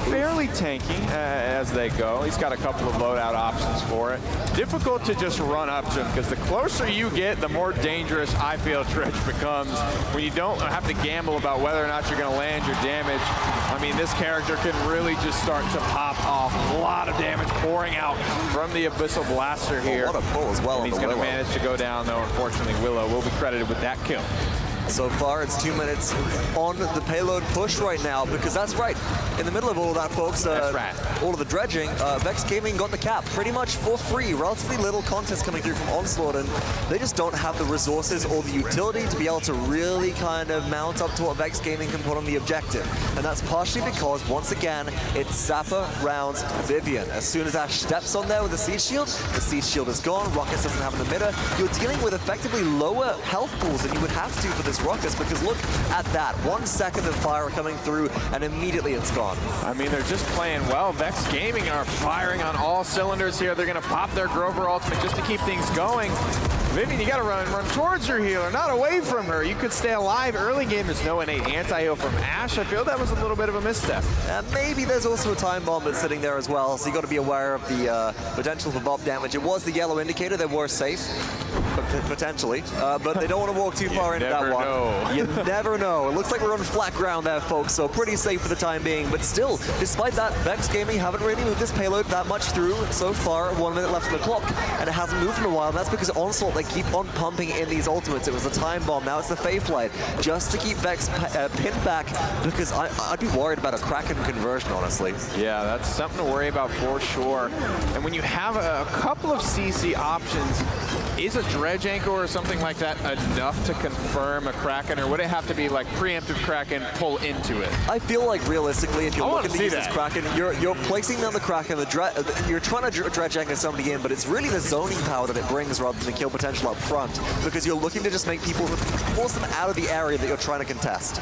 fairly tanky as they go. He's got a couple of loadout options for it. Difficult to just run up to him because the closer you get, the more dangerous I feel Dredge becomes when you don't have to gamble about whether or not you're going to land your damage. I mean, this character can really just start to pop off. A lot of damage pouring out from the Abyssal Blaster here. What a pull as well. And he's going to manage to go down, though. Unfortunately, Willow will be credited with that kill. So far, it's 2 minutes on the payload push right now, because that's right. In the middle of all of that, folks, all of the dredging, Vexed Gaming got the cap pretty much for free. Relatively little contest coming through from Onslaught, and they just don't have the resources or the utility to be able to really kind of mount up to what Vexed Gaming can put on the objective. And that's partially because, once again, it's Sapper rounds Vivian. As soon as Ash steps on there with the Siege Shield is gone. Rockets doesn't have an emitter. You're dealing with effectively lower health pools than you would have to for this Ruckus, because look at that. 1 second of fire coming through, and immediately it's gone. I mean, they're just playing well. Vexed Gaming are firing on all cylinders here. They're going to pop their Grover ultimate just to keep things going. Vivian, you got to run towards your healer, not away from her. You could stay alive early game. There's no innate anti-heal from Ash. I feel that was a little bit of a misstep. Maybe there's also a time bomb that's sitting there as well, so you got to be aware of the potential for bomb damage. It was the yellow indicator. They were safe, potentially, but they don't want to walk too far into that one. You never know. It looks like we're on flat ground there, folks, so pretty safe for the time being. But still, despite that, Vexed Gaming haven't really moved this payload that much through so far. 1 minute left on the clock, and it hasn't moved in a while. And that's because Onslaught, they keep on pumping in these ultimates. It was the time bomb, now it's the Fae Flight, just to keep Vex pinned back, because I'd be worried about a Kraken conversion, honestly. Yeah, that's something to worry about for sure. And when you have a couple of CC options, is a Dredge Anchor or something like that enough to confirm a Kraken, or would it have to be like preemptive Kraken pull into it? I feel like realistically, if you're looking to use this Kraken, you're placing down the Kraken, you're trying to Dredge Anchor somebody in, but it's really the zoning power that it brings rather than the kill potential up front, because you're looking to just make people, force them out of the area that you're trying to contest.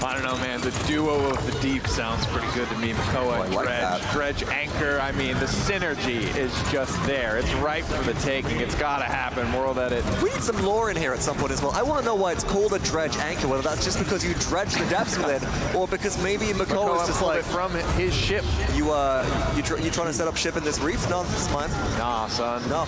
I don't know, man. The duo of the deep sounds pretty good to me. Makoa and Dredge. Dredge Anchor, I mean, the synergy is just there. It's ripe for the taking. It's got to happen. Wrlde at it. We need some lore in here at some point as well. I want to know why it's called a Dredge Anchor, whether that's just because you dredge the depths with it, or because maybe Makoa is just like... from his ship. You trying to set up ship in this reef? No, this is mine. Nah, son. No.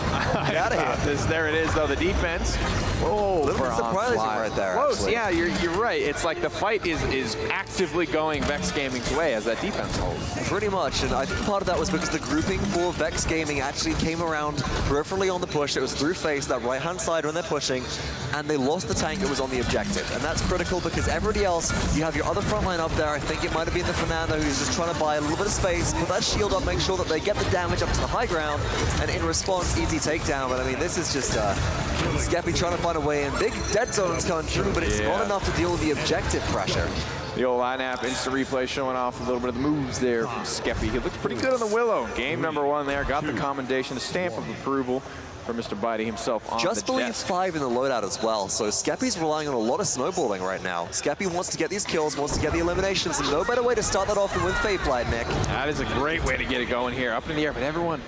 Get out of here. There it is, though. The defense. Oh, a little bit surprising right there. Close, actually. Yeah, you're right. It's like the fight is actively going Vexed Gaming's way as that defense holds. Pretty much, and I think part of that was because the grouping for Vexed Gaming actually came around peripherally on the push. It was through face, that right-hand side when they're pushing, and they lost the tank that was on the objective. And that's critical because everybody else, you have your other frontline up there. I think it might have been the Fernando who's just trying to buy a little bit of space, put that shield up, make sure that they get the damage up to the high ground, and in response, easy takedown. But I mean, this is just Skeppii trying to find a way in. Big dead zones coming through, but it's not enough to deal with the objective pressure. The old lineup, instant replay showing off a little bit of the moves there from Skeppii. He looked pretty good on the Willow. Game number 1 there, got the commendation, the stamp of approval for Mr. Bitey himself on just the believe desk. 5 in the loadout as well, so Skeppii's relying on a lot of snowballing right now. Skeppii wants to get these kills, wants to get the eliminations, and no better way to start that off than with Fae Flight, Nick. That is a great way to get it going here, up in the air, but everyone,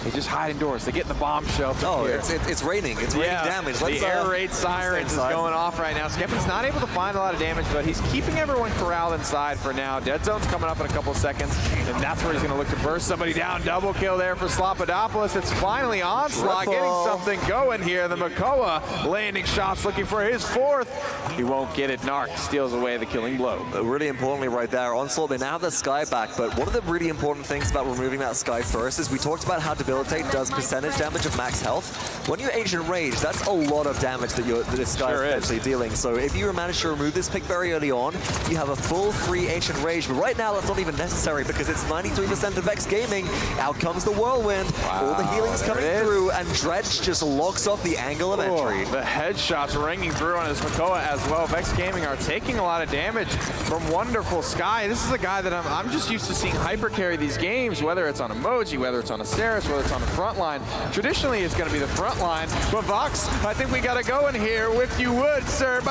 they just hide indoors. They get in the bomb shelter. Oh, here. it's raining. It's raining damage. The air raid sirens is going off right now. Skeppii's not able to find a lot of damage, but he's keeping everyone corralled inside for now. Dead zone's coming up in a couple of seconds, and that's where he's going to look to burst somebody down. Double kill there for Slopodopolous. It's finally Onslaught getting something going here. The Makoa landing shots, looking for his 4th. He won't get it. Narc steals away the killing blow. Really importantly right there, Onslaught, they now have the Sky back, but one of the really important things about removing that Sky first is we talked about how Debilitate does percentage damage of max health. When you're Ancient Rage, that's a lot of damage that this Sky is potentially dealing. So if you manage to remove this pick very early on, you have a full free Ancient Rage. But right now, that's not even necessary because it's 93% of Vexed Gaming. Out comes the Whirlwind. All the healing's coming through, and Dredge just locks off the angle of entry. The headshots ringing through on his Makoa as well. Vexed Gaming are taking a lot of damage from Wxnderful Sky. This is a guy that I'm just used to seeing hyper carry these games, whether it's on Emoji, whether it's on Asteris, whether it's on the Frontline. Traditionally, it's going to be the Frontline. But Vox, I think we got to go in here with Yiuii, sir.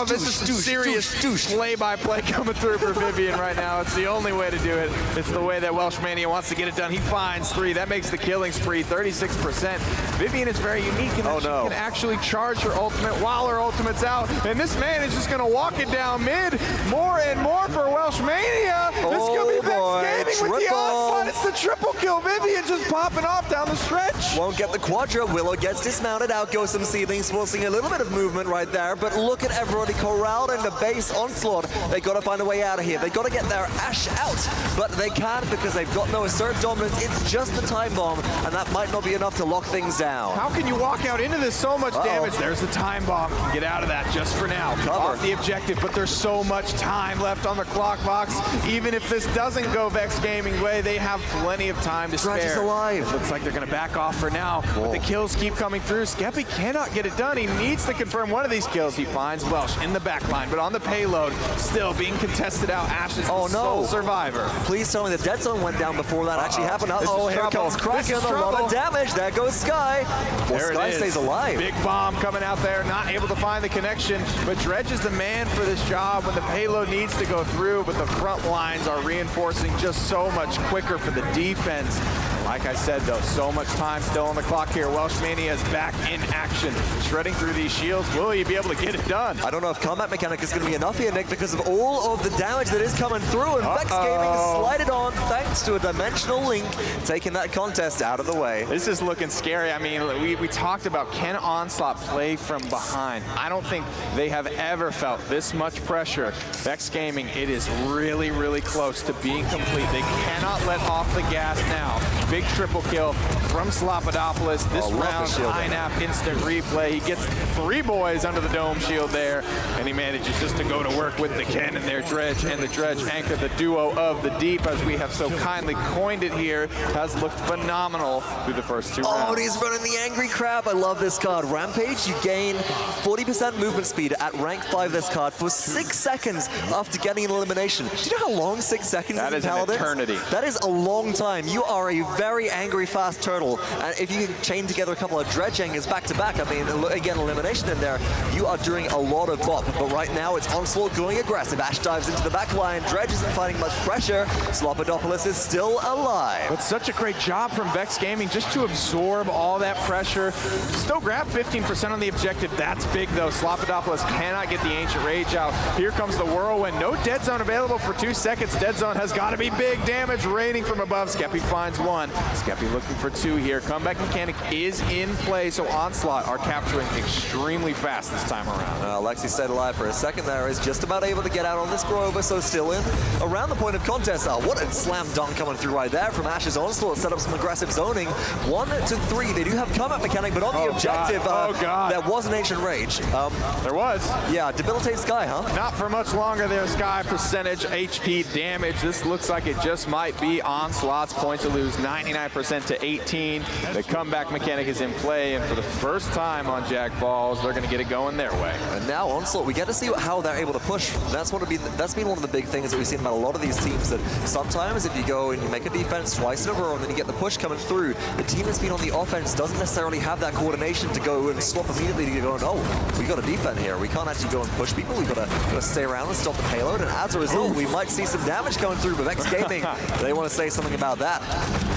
This is serious play-by-play coming through for Vivian right now. It's the only way to do it. It's the way that Welshmania wants to get it done. He finds 3. That makes the killing spree 36%. Vivian is very unique in that she can actually charge her ultimate while her ultimate's out. And this man is just going to walk it down mid. More and more for Welshmania. This is going to be Vexed Gaming with the onslaught. It's the triple kill. Vivian just popping off down the stretch. Won't get the Quadra. Willow gets dismounted. Out goes some Seedlings, forcing a little bit of movement right there. But look at everybody corralled in the base Onslaught. They got to find a way out of here. They got to get their Ashe out. But they can't because they've got no assert dominance. It's just the time bomb, and that might not be enough to lock things down. How can you walk out into this so much damage? There's the time bomb. Get out of that just for now. Off the objective, but there's so much time left on the clock box. Even if this doesn't go Vexed Gaming way, they have plenty of time to spare. Dredge is alive. Looks like they're going to back off for now. But the kills keep coming through. Skeppii cannot get it done. He needs to confirm one of these kills. He finds Welsh in the back line, but on the payload, still being contested out. Ashe is the sole survivor. Please tell me the dead zone went down before that actually happened. Uh-oh, here comes Kraken. A lot of damage. There goes Sky. Well, Sky stays alive. Big bomb coming out there, not able to find the connection, but Dredge is the man for this job when the payload needs to go through, but the front lines are reinforcing just so much quicker for the defense. Like I said, though, so much time still on the clock here. Welshmania is back in action, shredding through these shields. Will he be able to get it done? I don't know if combat mechanic is going to be enough here, Nick, because of all of the damage that is coming through, and Vexed Gaming slided on thanks to a dimensional link, taking that contest out of the way. This is looking scary. I mean, we talked about can Onslaught play from behind. I don't think they have ever felt this much pressure. Vexed Gaming, it is really, really close to being complete. They cannot let off the gas now. Big triple kill from Slopodopolous. This round, INAP instant replay. He gets 3 boys under the dome shield there, and he manages just to go to work with the cannon there. Dredge and the Dredge anchor, the duo of the deep, as we have so kindly coined it here, has looked phenomenal through the first 2 rounds. Oh, and he's running the Angry Crab. I love this card. Rampage, you gain 40% movement speed at rank 5 this card for 6 seconds after getting an elimination. Do you know how long 6 seconds is in Paladins? That is an eternity. That is a long time. You are a very angry, fast turtle. And if you can chain together a couple of Dredge angers back to back, I mean, again, elimination in there, you are doing a lot of bop. But right now, it's Onslaught going aggressive. Ashe dives into the back line. Dredge isn't finding much pressure. Slopodopolous is still alive. But such a great job from Vexed Gaming just to absorb all that pressure. Still grab 15% on the objective. That's big, though. Slopodopolous cannot get the Ancient Rage out. Here comes the Whirlwind. No dead zone available for 2 seconds. Dead zone has got to be big damage raining from above. Skeppii finds 1. Skeppii looking for 2 here. Comeback mechanic is in play, so Onslaught are capturing extremely fast this time around. Lexi stayed alive for a second there. Is just about able to get out on this Grover, so still in around the point of contest. What a slam dunk coming through right there from Ashe's Onslaught. Set up some aggressive zoning. 1 to 3. They do have combat mechanic, but on the objective, there was an Ancient Rage. There was. Yeah, debilitate Sky, huh? Not for much longer there, Sky. Percentage HP damage. This looks like it just might be Onslaught's point to lose. 99% to 18. The comeback mechanic is in play, and for the first time on Jack Balls, they're going to get it going their way. And now Onslaught, we get to see how they're able to push. That's been one of the big things that we've seen about a lot of these teams, that sometimes if you go and you make a defense twice in a row and then you get the push coming through, the team that's been on the offense doesn't necessarily have that coordination to go and swap immediately to go, no, we got to defend here. We can't actually go and push people. We've got to stay around and stop the payload, and as a result, we might see some damage coming through, but Vexed Gaming, they want to say something about that.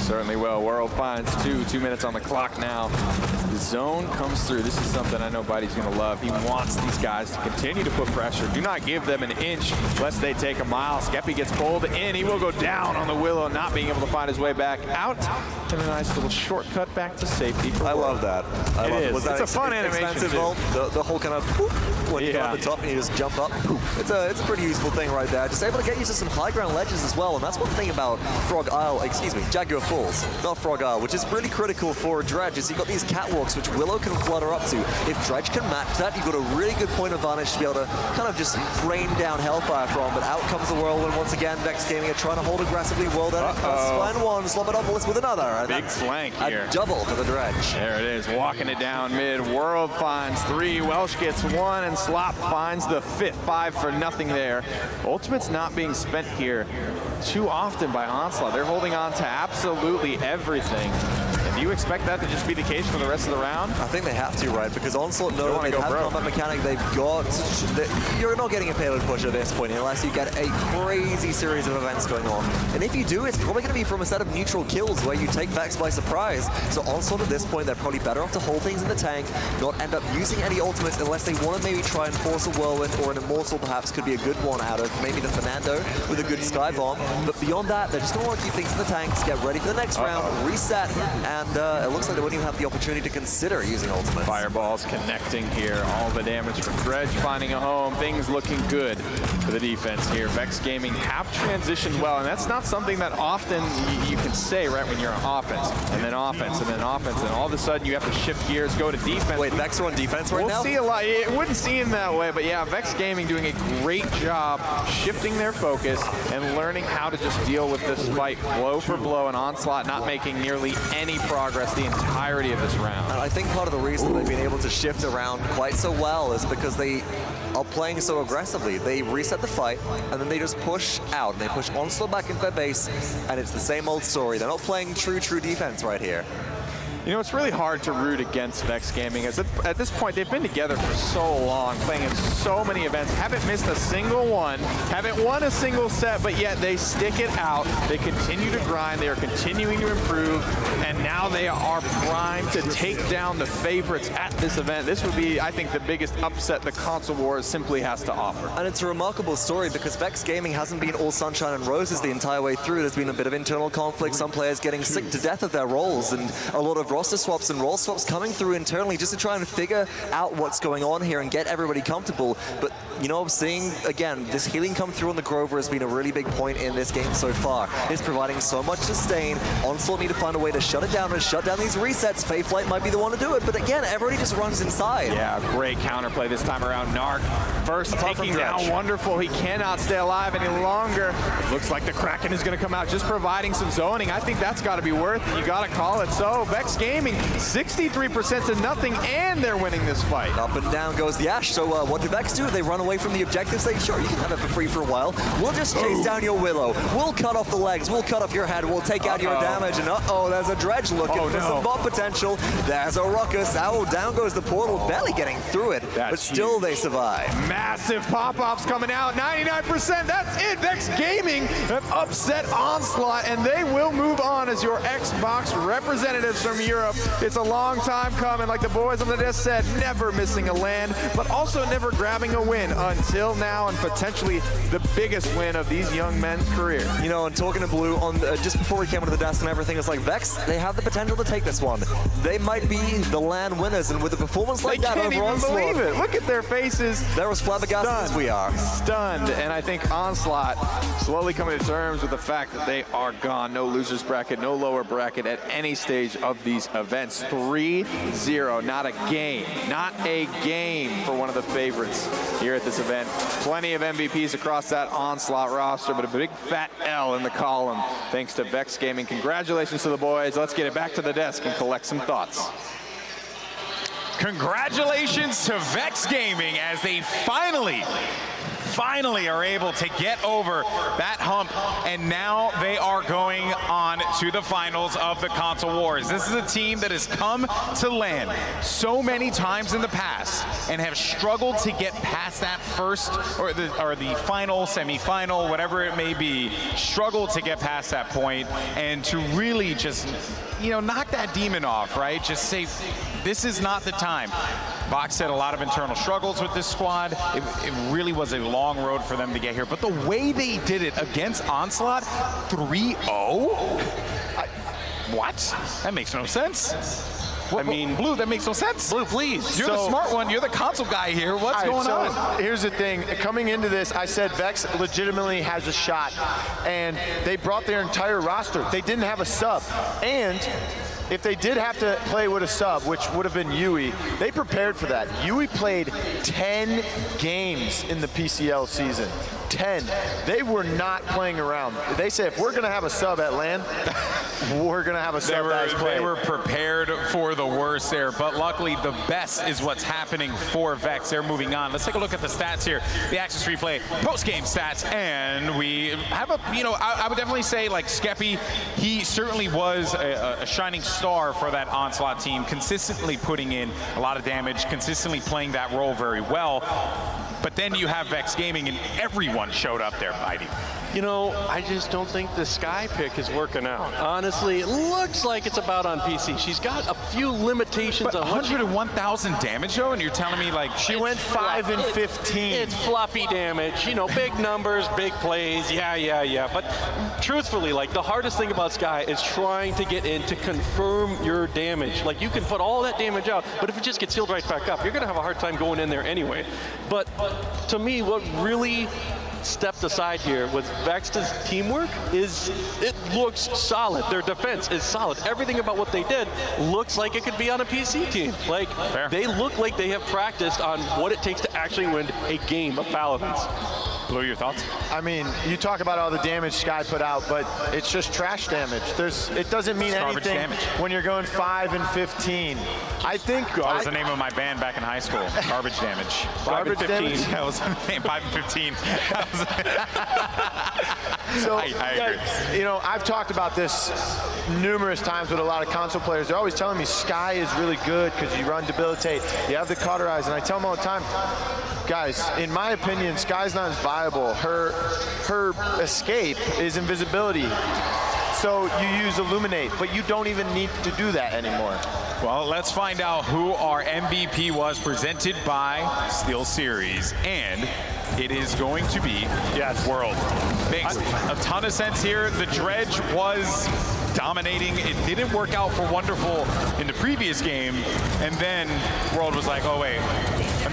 Certainly will. Wrlde finds 2 minutes on the clock now. The zone comes through. This is something I know Buddy's going to love. He wants these guys to continue to put pressure. Do not give them an inch lest they take a mile. Skeppii gets pulled in. He will go down on the Willow, not being able to find his way back out. And a nice little shortcut back to safety. I love that. I love it. Was that it's a fun animation. The whole kind of poop when you go at the top and you just jump up. Poop. It's a pretty useful thing right there. Just able to get you to some high ground ledges as well. And that's one thing about Jaguar Falls, not Frog Isle, which is really critical for Dredge, is you've got these catwalks which Willow can flutter up to. If Dredge can match that, you've got a really good point of vantage to be able to kind of just rain down Hellfire from, but out comes the Whirlwind once again. Vexed Gaming are trying to hold aggressively. Wrlde find one, Slopodopolous with another. Big flank here. A double for the Dredge. There it is, walking it down mid. Wrlde finds 3, Welsh gets 1, and Slop finds the 5th. 5 for nothing there. Ultimate's not being spent here too often by Onslaught. They're holding on to absolutely everything. Do you expect that to just be the case for the rest of the round? I think they have to, right? Because Onslaught know they have combat mechanic. They've got... You're not getting a payload push at this point unless you get a crazy series of events going on. And if you do, it's probably going to be from a set of neutral kills where you take Vex by surprise. So Onslaught at this point, they're probably better off to hold things in the tank, not end up using any ultimates unless they want to maybe try and force a Whirlwind, or an Immortal perhaps could be a good one out of maybe the Fernando with a good Sky Bomb. But beyond that, they're just going to want to keep things in the tanks, get ready for the next round, reset, and it looks like they wouldn't even have the opportunity to consider using ultimates. Fireballs connecting here. All the damage from Dredge finding a home. Things looking good for the defense here. Vexed Gaming have transitioned well, and that's not something that often you can say, right, when you're on offense, and then offense, and then offense, and all of a sudden you have to shift gears, go to defense. Wait, Vex are on defense right now? We'll see a lot. It wouldn't seem that way, but yeah, Vexed Gaming doing a great job shifting their focus and learning how to just deal with this fight blow for blow, and Onslaught not making nearly any progress the entirety of this round. And I think part of the reason they've been able to shift around quite so well is because they are playing so aggressively. They reset the fight, and then they just push out. They push Onslaught back into their base, and it's the same old story. They're not playing true defense right here. You know, it's really hard to root against Vexed Gaming, as at this point, they've been together for so long, playing in so many events, haven't missed a single one, haven't won a single set, but yet they stick it out. They continue to grind, they are continuing to improve, and now they are primed to take down the favorites at this event. This would be, I think, the biggest upset the console wars simply has to offer. And it's a remarkable story because Vexed Gaming hasn't been all sunshine and roses the entire way through. There's been a bit of internal conflict, some players getting sick to death of their roles, and a lot of roster swaps and role swaps coming through internally just to try and figure out what's going on here and get everybody comfortable. But, you know, seeing, again, this healing come through on the Grover has been a really big point in this game so far. It's providing so much sustain. Onslaught need to find a way to shut it down and shut down these resets. Fayflight might be the one to do it, but again, everybody just runs inside. Yeah, great counterplay this time around. Naaaarrrrk first taking down Wxnderful. He cannot stay alive any longer. Looks like the Kraken is going to come out just providing some zoning. I think that's got to be worth it. You got to call it so. Vexed Gaming 63% to nothing, and they're winning this fight. Up and down goes the Ash. So what do Vex do? They run away from the objective, say, sure, you can have it for free for a while. We'll just chase down your Willow. We'll cut off the legs. We'll cut off your head. We'll take out your damage. And there's a Dredge looking for some bot potential. There's a Ruckus. Down goes the portal, barely getting through it, but still they survive. Massive pop-offs coming out, 99%. That's it. Vexed Gaming have upset Onslaught, and they will move on as your Xbox representatives from Europe. It's a long time coming, like the boys on the desk said, never missing a land, but also never grabbing a win until now, and potentially the biggest win of these young men's career. You know, and talking to Blue, on just before we came onto the desk and everything, it's like, Vex, they have the potential to take this one. They might be the land winners, and with a performance like that over Onslaught, they can't even believe it. Look at their faces. They're as flabbergasted as we are. Stunned, and I think Onslaught slowly coming to terms with the fact that they are gone. No losers bracket, no lower bracket at any stage of these events. 3-0, not a game for one of the favorites here at this event. Plenty of MVPs across that Onslaught roster, but a big fat L in the column thanks to Vexed Gaming. Congratulations to the boys. Let's get it back to the desk and collect some thoughts. Congratulations to Vexed Gaming as they finally finally are able to get over that hump, and now they are going on to the finals of the Console Wars. This is a team that has come to LAN so many times in the past and have struggled to get past that first or the final, semi-final, whatever it may be, struggled to get past that point and to really just, you know, knock that demon off, right? Just say, this is not the time. Vox said a lot of internal struggles with this squad. It really was a long road for them to get here. But the way they did it against Onslaught, 3-0? What? That makes no sense. I mean, Blue, that makes no sense. Blue, please. You're the smart one. You're the console guy here. What's going on? Here's the thing. Coming into this, I said Vex legitimately has a shot, and they brought their entire roster. They didn't have a sub, and if they did have to play with a sub, which would have been Yiuii, they prepared for that. Yiuii played 10 games in the PCL season. 10. They were not playing around. They said, if we're going to have a sub at LAN, we're going to have a sub that is played. They were prepared for the worst there, but luckily the best is what's happening for Vex. They're moving on. Let's take a look at the stats here. The Access Replay post-game stats, and we have a, you know, I would definitely say, like, Skeppii, he certainly was a shining star for that Onslaught team, consistently putting in a lot of damage, consistently playing that role very well. But then you have Vex Gaming, and everyone showed up there fighting. You know, I just don't think the Sky pick is working out. Honestly, it looks like it's about on PC. She's got a few limitations. But on 101,000 damage, though, and you're telling me, like, she went 5 and 15. It's fluffy damage, you know, big numbers, big plays, yeah. But truthfully, like, the hardest thing about Sky is trying to get in to confirm your damage. Like, you can put all that damage out, but if it just gets healed right back up, you're gonna have a hard time going in there anyway. But to me, what really stepped aside here with Vexed's teamwork is it looks solid. Their defense is solid. Everything about what they did looks like it could be on a PC team. Like, they look like they have practiced on what it takes to actually win a game of Paladins. Blue, your thoughts? I mean, you talk about all the damage Sky put out, but it's just trash damage. It doesn't mean anything when you're going 5 and 15. I think that was the name of my band back in high school. Garbage Damage. Garbage Damage. That was the name. 5 and 15. So, I agree. You know, I've talked about this numerous times with a lot of console players. They're always telling me Sky is really good because you run Debilitate, you have the Cauterize, and I tell them all the time, guys, in my opinion, Sky's not as viable. Her escape is invisibility. So you use Illuminate, but you don't even need to do that anymore. Well, let's find out who our MVP was, presented by SteelSeries, and it is going to be Wrlde. Makes a ton of sense here. The Dredge was dominating. It didn't work out for Wxnderful in the previous game, and then Wrlde was like, oh wait,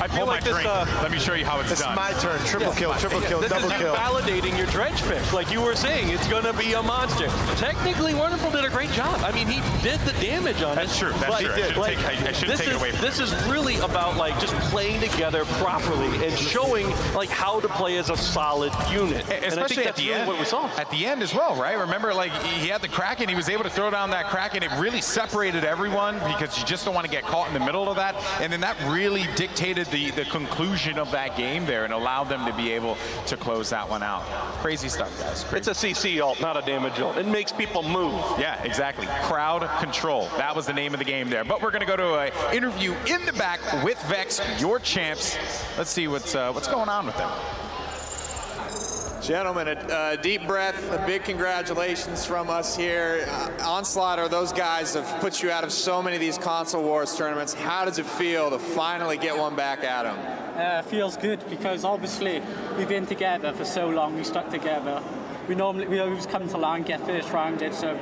I feel like this, let me show you how it's done. It's my turn. Triple kill, double kill. This is you validating your Dredge pick. Like you were saying, it's going to be a monster. Technically, Wxnderful did a great job. I mean, he did the damage on it. That's true. That's true. I shouldn't take it away from this is really about like just playing together properly and showing like how to play as a solid unit. Especially at the end. What we saw. At the end as well, right? Remember, like he had the Kraken. He was able to throw down that Kraken. It really separated everyone because you just don't want to get caught in the middle of that. And then that really dictated the conclusion of that game there and allowed them to be able to close that one out. Crazy stuff, guys. Crazy. It's a CC ult, not a damage ult. It makes people move. Yeah, exactly. Crowd control. That was the name of the game there. But we're going to go to an interview in the back with Vex, your champs. Let's see what's going on with them. Gentlemen, a deep breath, a big congratulations from us here. Onslaught are those guys that have put you out of so many of these console wars tournaments. How does it feel to finally get one back at them? Feels good because obviously we've been together for so long, we stuck together. We always come to LAN, get first rounded, so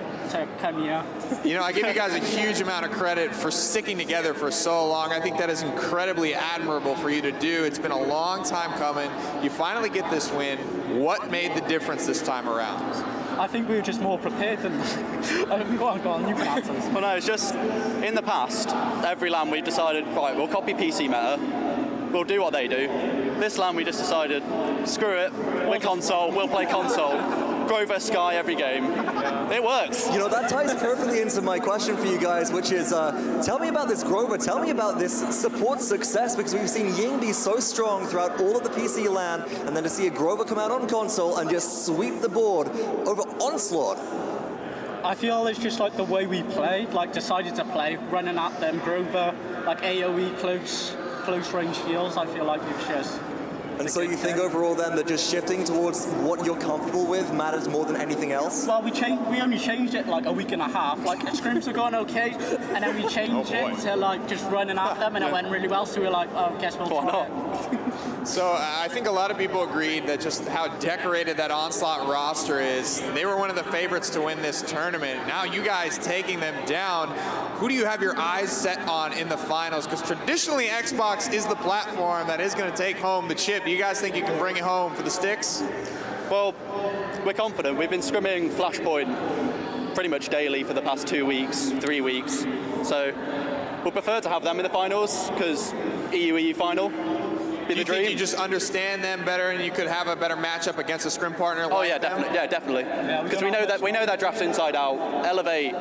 come here. You know, I give you guys a huge amount of credit for sticking together for so long. I think that is incredibly admirable for you to do. It's been a long time coming. You finally get this win. What made the difference this time around? I think we were just more prepared than go on, you can answer this. Well, no, it's just in the past, every LAN we decided, right, we'll copy PC meta, we'll do what they do. This LAN we just decided, screw it, we're console, we'll play console. Grover Sky every game. It works. You know, that ties perfectly into my question for you guys, which is, tell me about this Grover, tell me about this support success, because we've seen Yiuii be so strong throughout all of the PC land, and then to see a Grover come out on console and just sweep the board over Onslaught. I feel it's just like the way we played, like decided to play, running at them, Grover, like AoE close range heals. I feel like we've just... And so you think overall then that just shifting towards what you're comfortable with matters more than anything else? Well, we only changed it like a week and a half. Like scrims were going okay, and then we changed it to like just running at them, and it went really well. So we were like, oh, guess we'll try it. So I think a lot of people agreed that just how decorated that Onslaught roster is. They were one of the favorites to win this tournament. Now you guys taking them down. Who do you have your eyes set on in the finals? Because traditionally Xbox is the platform that is going to take home the chip. Do you guys think you can bring it home for the sticks? Well, we're confident. We've been scrimming Flashpoint pretty much daily for the past 2 weeks, 3 weeks. So we'll prefer to have them in the finals because Yiuii final. Do you think you just understand them better and you could have a better matchup against a scrim partner like Oh yeah, definitely. Yeah, definitely. Because we know that draft inside out. Elevate,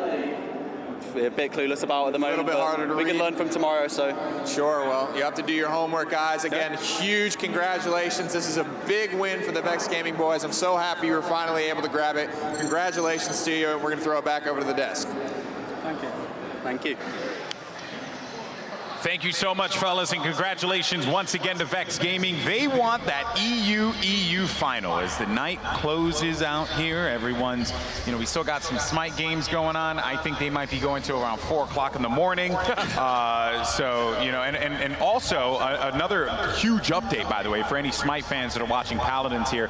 we're a bit clueless about at the moment. A little bit harder to read. We can learn from tomorrow, so. Sure, well, you have to do your homework, guys. Again, huge congratulations. This is a big win for the Vexed Gaming boys. I'm so happy you were finally able to grab it. Congratulations to you, and we're going to throw it back over to the desk. Thank you. Thank you. Thank you so much, fellas, and congratulations once again to Vexed Gaming. They want that EU final as the night closes out here. Everyone's, you know, we still got some Smite games going on. I think they might be going to around 4 o'clock in the morning. So, you know, and also another huge update, by the way, for any Smite fans that are watching Paladins here.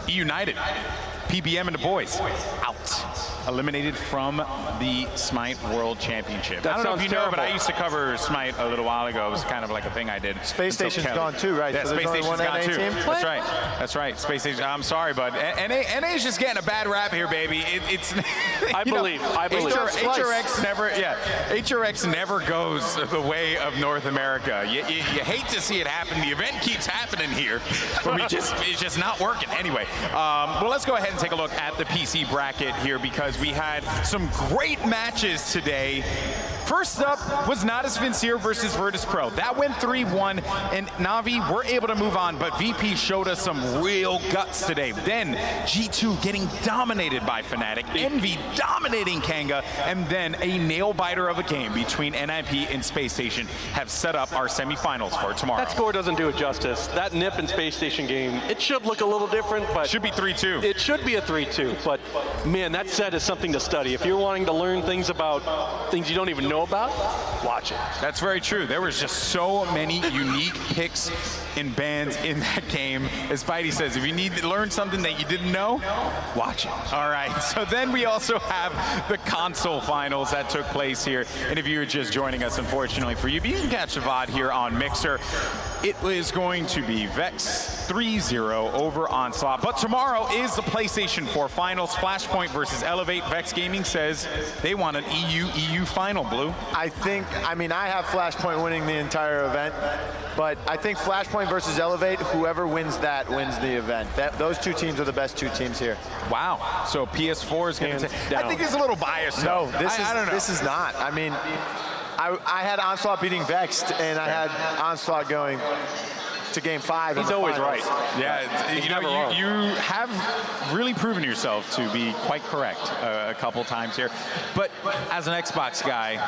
United, PBM and the boys, out. Eliminated from the Smite World Championship. I don't know if you know, but I used to cover Smite a little while ago. It was kind of like a thing I did. Space Station's gone too, right? Yeah, so Space Station's gone too. Team? That's right. That's right. Space Station. I'm sorry, bud. NA's just getting a bad rap here, baby. It's. I believe. HRX never. Yeah. HRX never goes the way of North America. You hate to see it happen. The event keeps happening here, but it's just not working. Anyway, well, let's go ahead and take a look at the PC bracket here because we had some great matches today. First up was Not As Vincere versus Virtus Pro. That went 3-1, and Navi were able to move on, but VP showed us some real guts today. Then G2 getting dominated by Fnatic, Envy dominating Kanga, and then a nail-biter of a game between NIP and Space Station have set up our semifinals for tomorrow. That score doesn't do it justice. That NIP and Space Station game, it should look a little different, but... Should be 3-2. It should be a 3-2, but man, that set is something to study. If you're wanting to learn things about things you don't even know about, watch it. That's very true. There was just so many unique picks and bans in that game. As Spidey says, if you need to learn something that you didn't know, watch it. All right, so then we also have the console finals that took place here. And if you're just joining us, unfortunately for you, but you can catch the VOD here on Mixer. It is going to be Vex 3-0 over Onslaught. But tomorrow is the PlayStation 4 finals. Flashpoint versus Elevate. Vexed Gaming says they want an EU final, Blue. I have Flashpoint winning the entire event, but I think Flashpoint versus Elevate, whoever wins that wins the event. Those two teams are the best two teams here. Wow. So PS4 is going to take... I think it's a little biased. No, I don't know. This is not. I mean, I had Onslaught beating Vexed, and I had Onslaught going to game 5. He's always right. Yeah, you have really proven yourself to be quite correct a couple times here. But as an Xbox guy,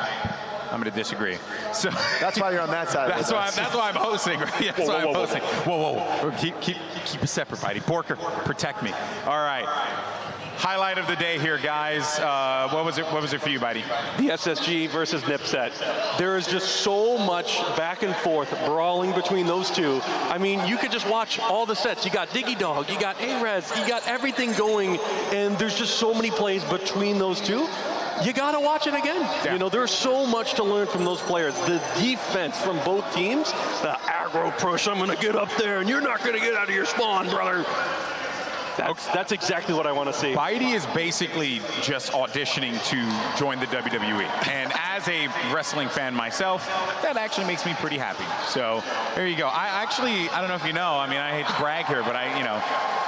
I'm going to disagree. So that's why you're on that side. That's why I'm hosting. Right? Yeah, that's why I'm hosting. Whoa. Keep it separate, buddy. Borker, protect me. All right. Highlight of the day here, guys. What was it for you, buddy? The SSG versus NIP set. There is just so much back and forth brawling between those two. I mean, you could just watch all the sets. You got Diggy Dog, you got HRX, you got everything going, and there's just so many plays between those two. You gotta watch it again. Yeah. You know, there's so much to learn from those players. The defense from both teams, the aggro push, I'm gonna get up there and you're not gonna get out of your spawn, brother. That's exactly what I want to see. Spidey is basically just auditioning to join the WWE. And as a wrestling fan myself, that actually makes me pretty happy. So there you go. I don't know if you know, I mean, I hate to brag here, but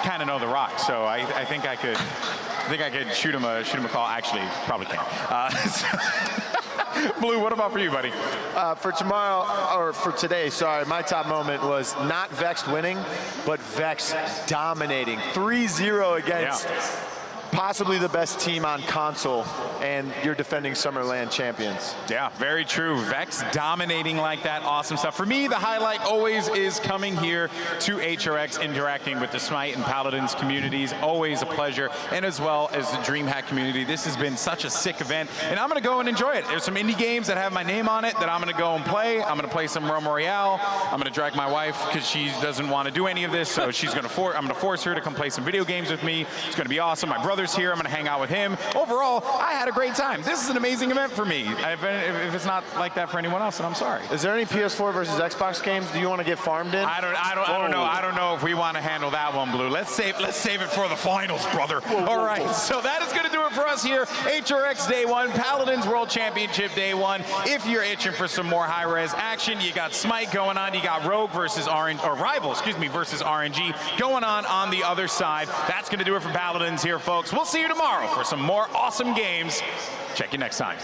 kind of know The Rock, so I think I could shoot him a call. Actually, probably can't. Blue, what about for you, buddy? For tomorrow, or for today, sorry, my top moment was not Vexed winning, but Vexed dominating. 3-0 against possibly the best team on console, and you're defending Summerland champions. Yeah, very true. Vex dominating like that, awesome stuff. For me, the highlight always is coming here to HRX, interacting with the Smite and Paladins communities. Always a pleasure, and as well as the Dreamhack community. This has been such a sick event, and I'm going to go and enjoy it. There's some indie games that have my name on it that I'm going to go and play. I'm going to play some Realm Royale. I'm going to drag my wife because she doesn't want to do any of this, so she's going to I'm going to force her to come play some video games with me. It's going to be awesome. My brother's here. I'm going to hang out with him. Overall, I had a great time. This is an amazing event for me. If it's not like that for anyone else, then I'm sorry. Is there any PS4 versus Xbox games do you want to get farmed in? I don't know. I don't know if we want to handle that one, Blue. Let's save it for the finals, brother. All right. So that is going to do it for us here. HRX Day 1, Paladins World Championship Day 1. If you're itching for some more high-res action, you got Smite going on. You got Rogue versus Rival, versus RNG going on the other side. That's going to do it for Paladins here, folks. We'll see you tomorrow for some more awesome games. Check you next time.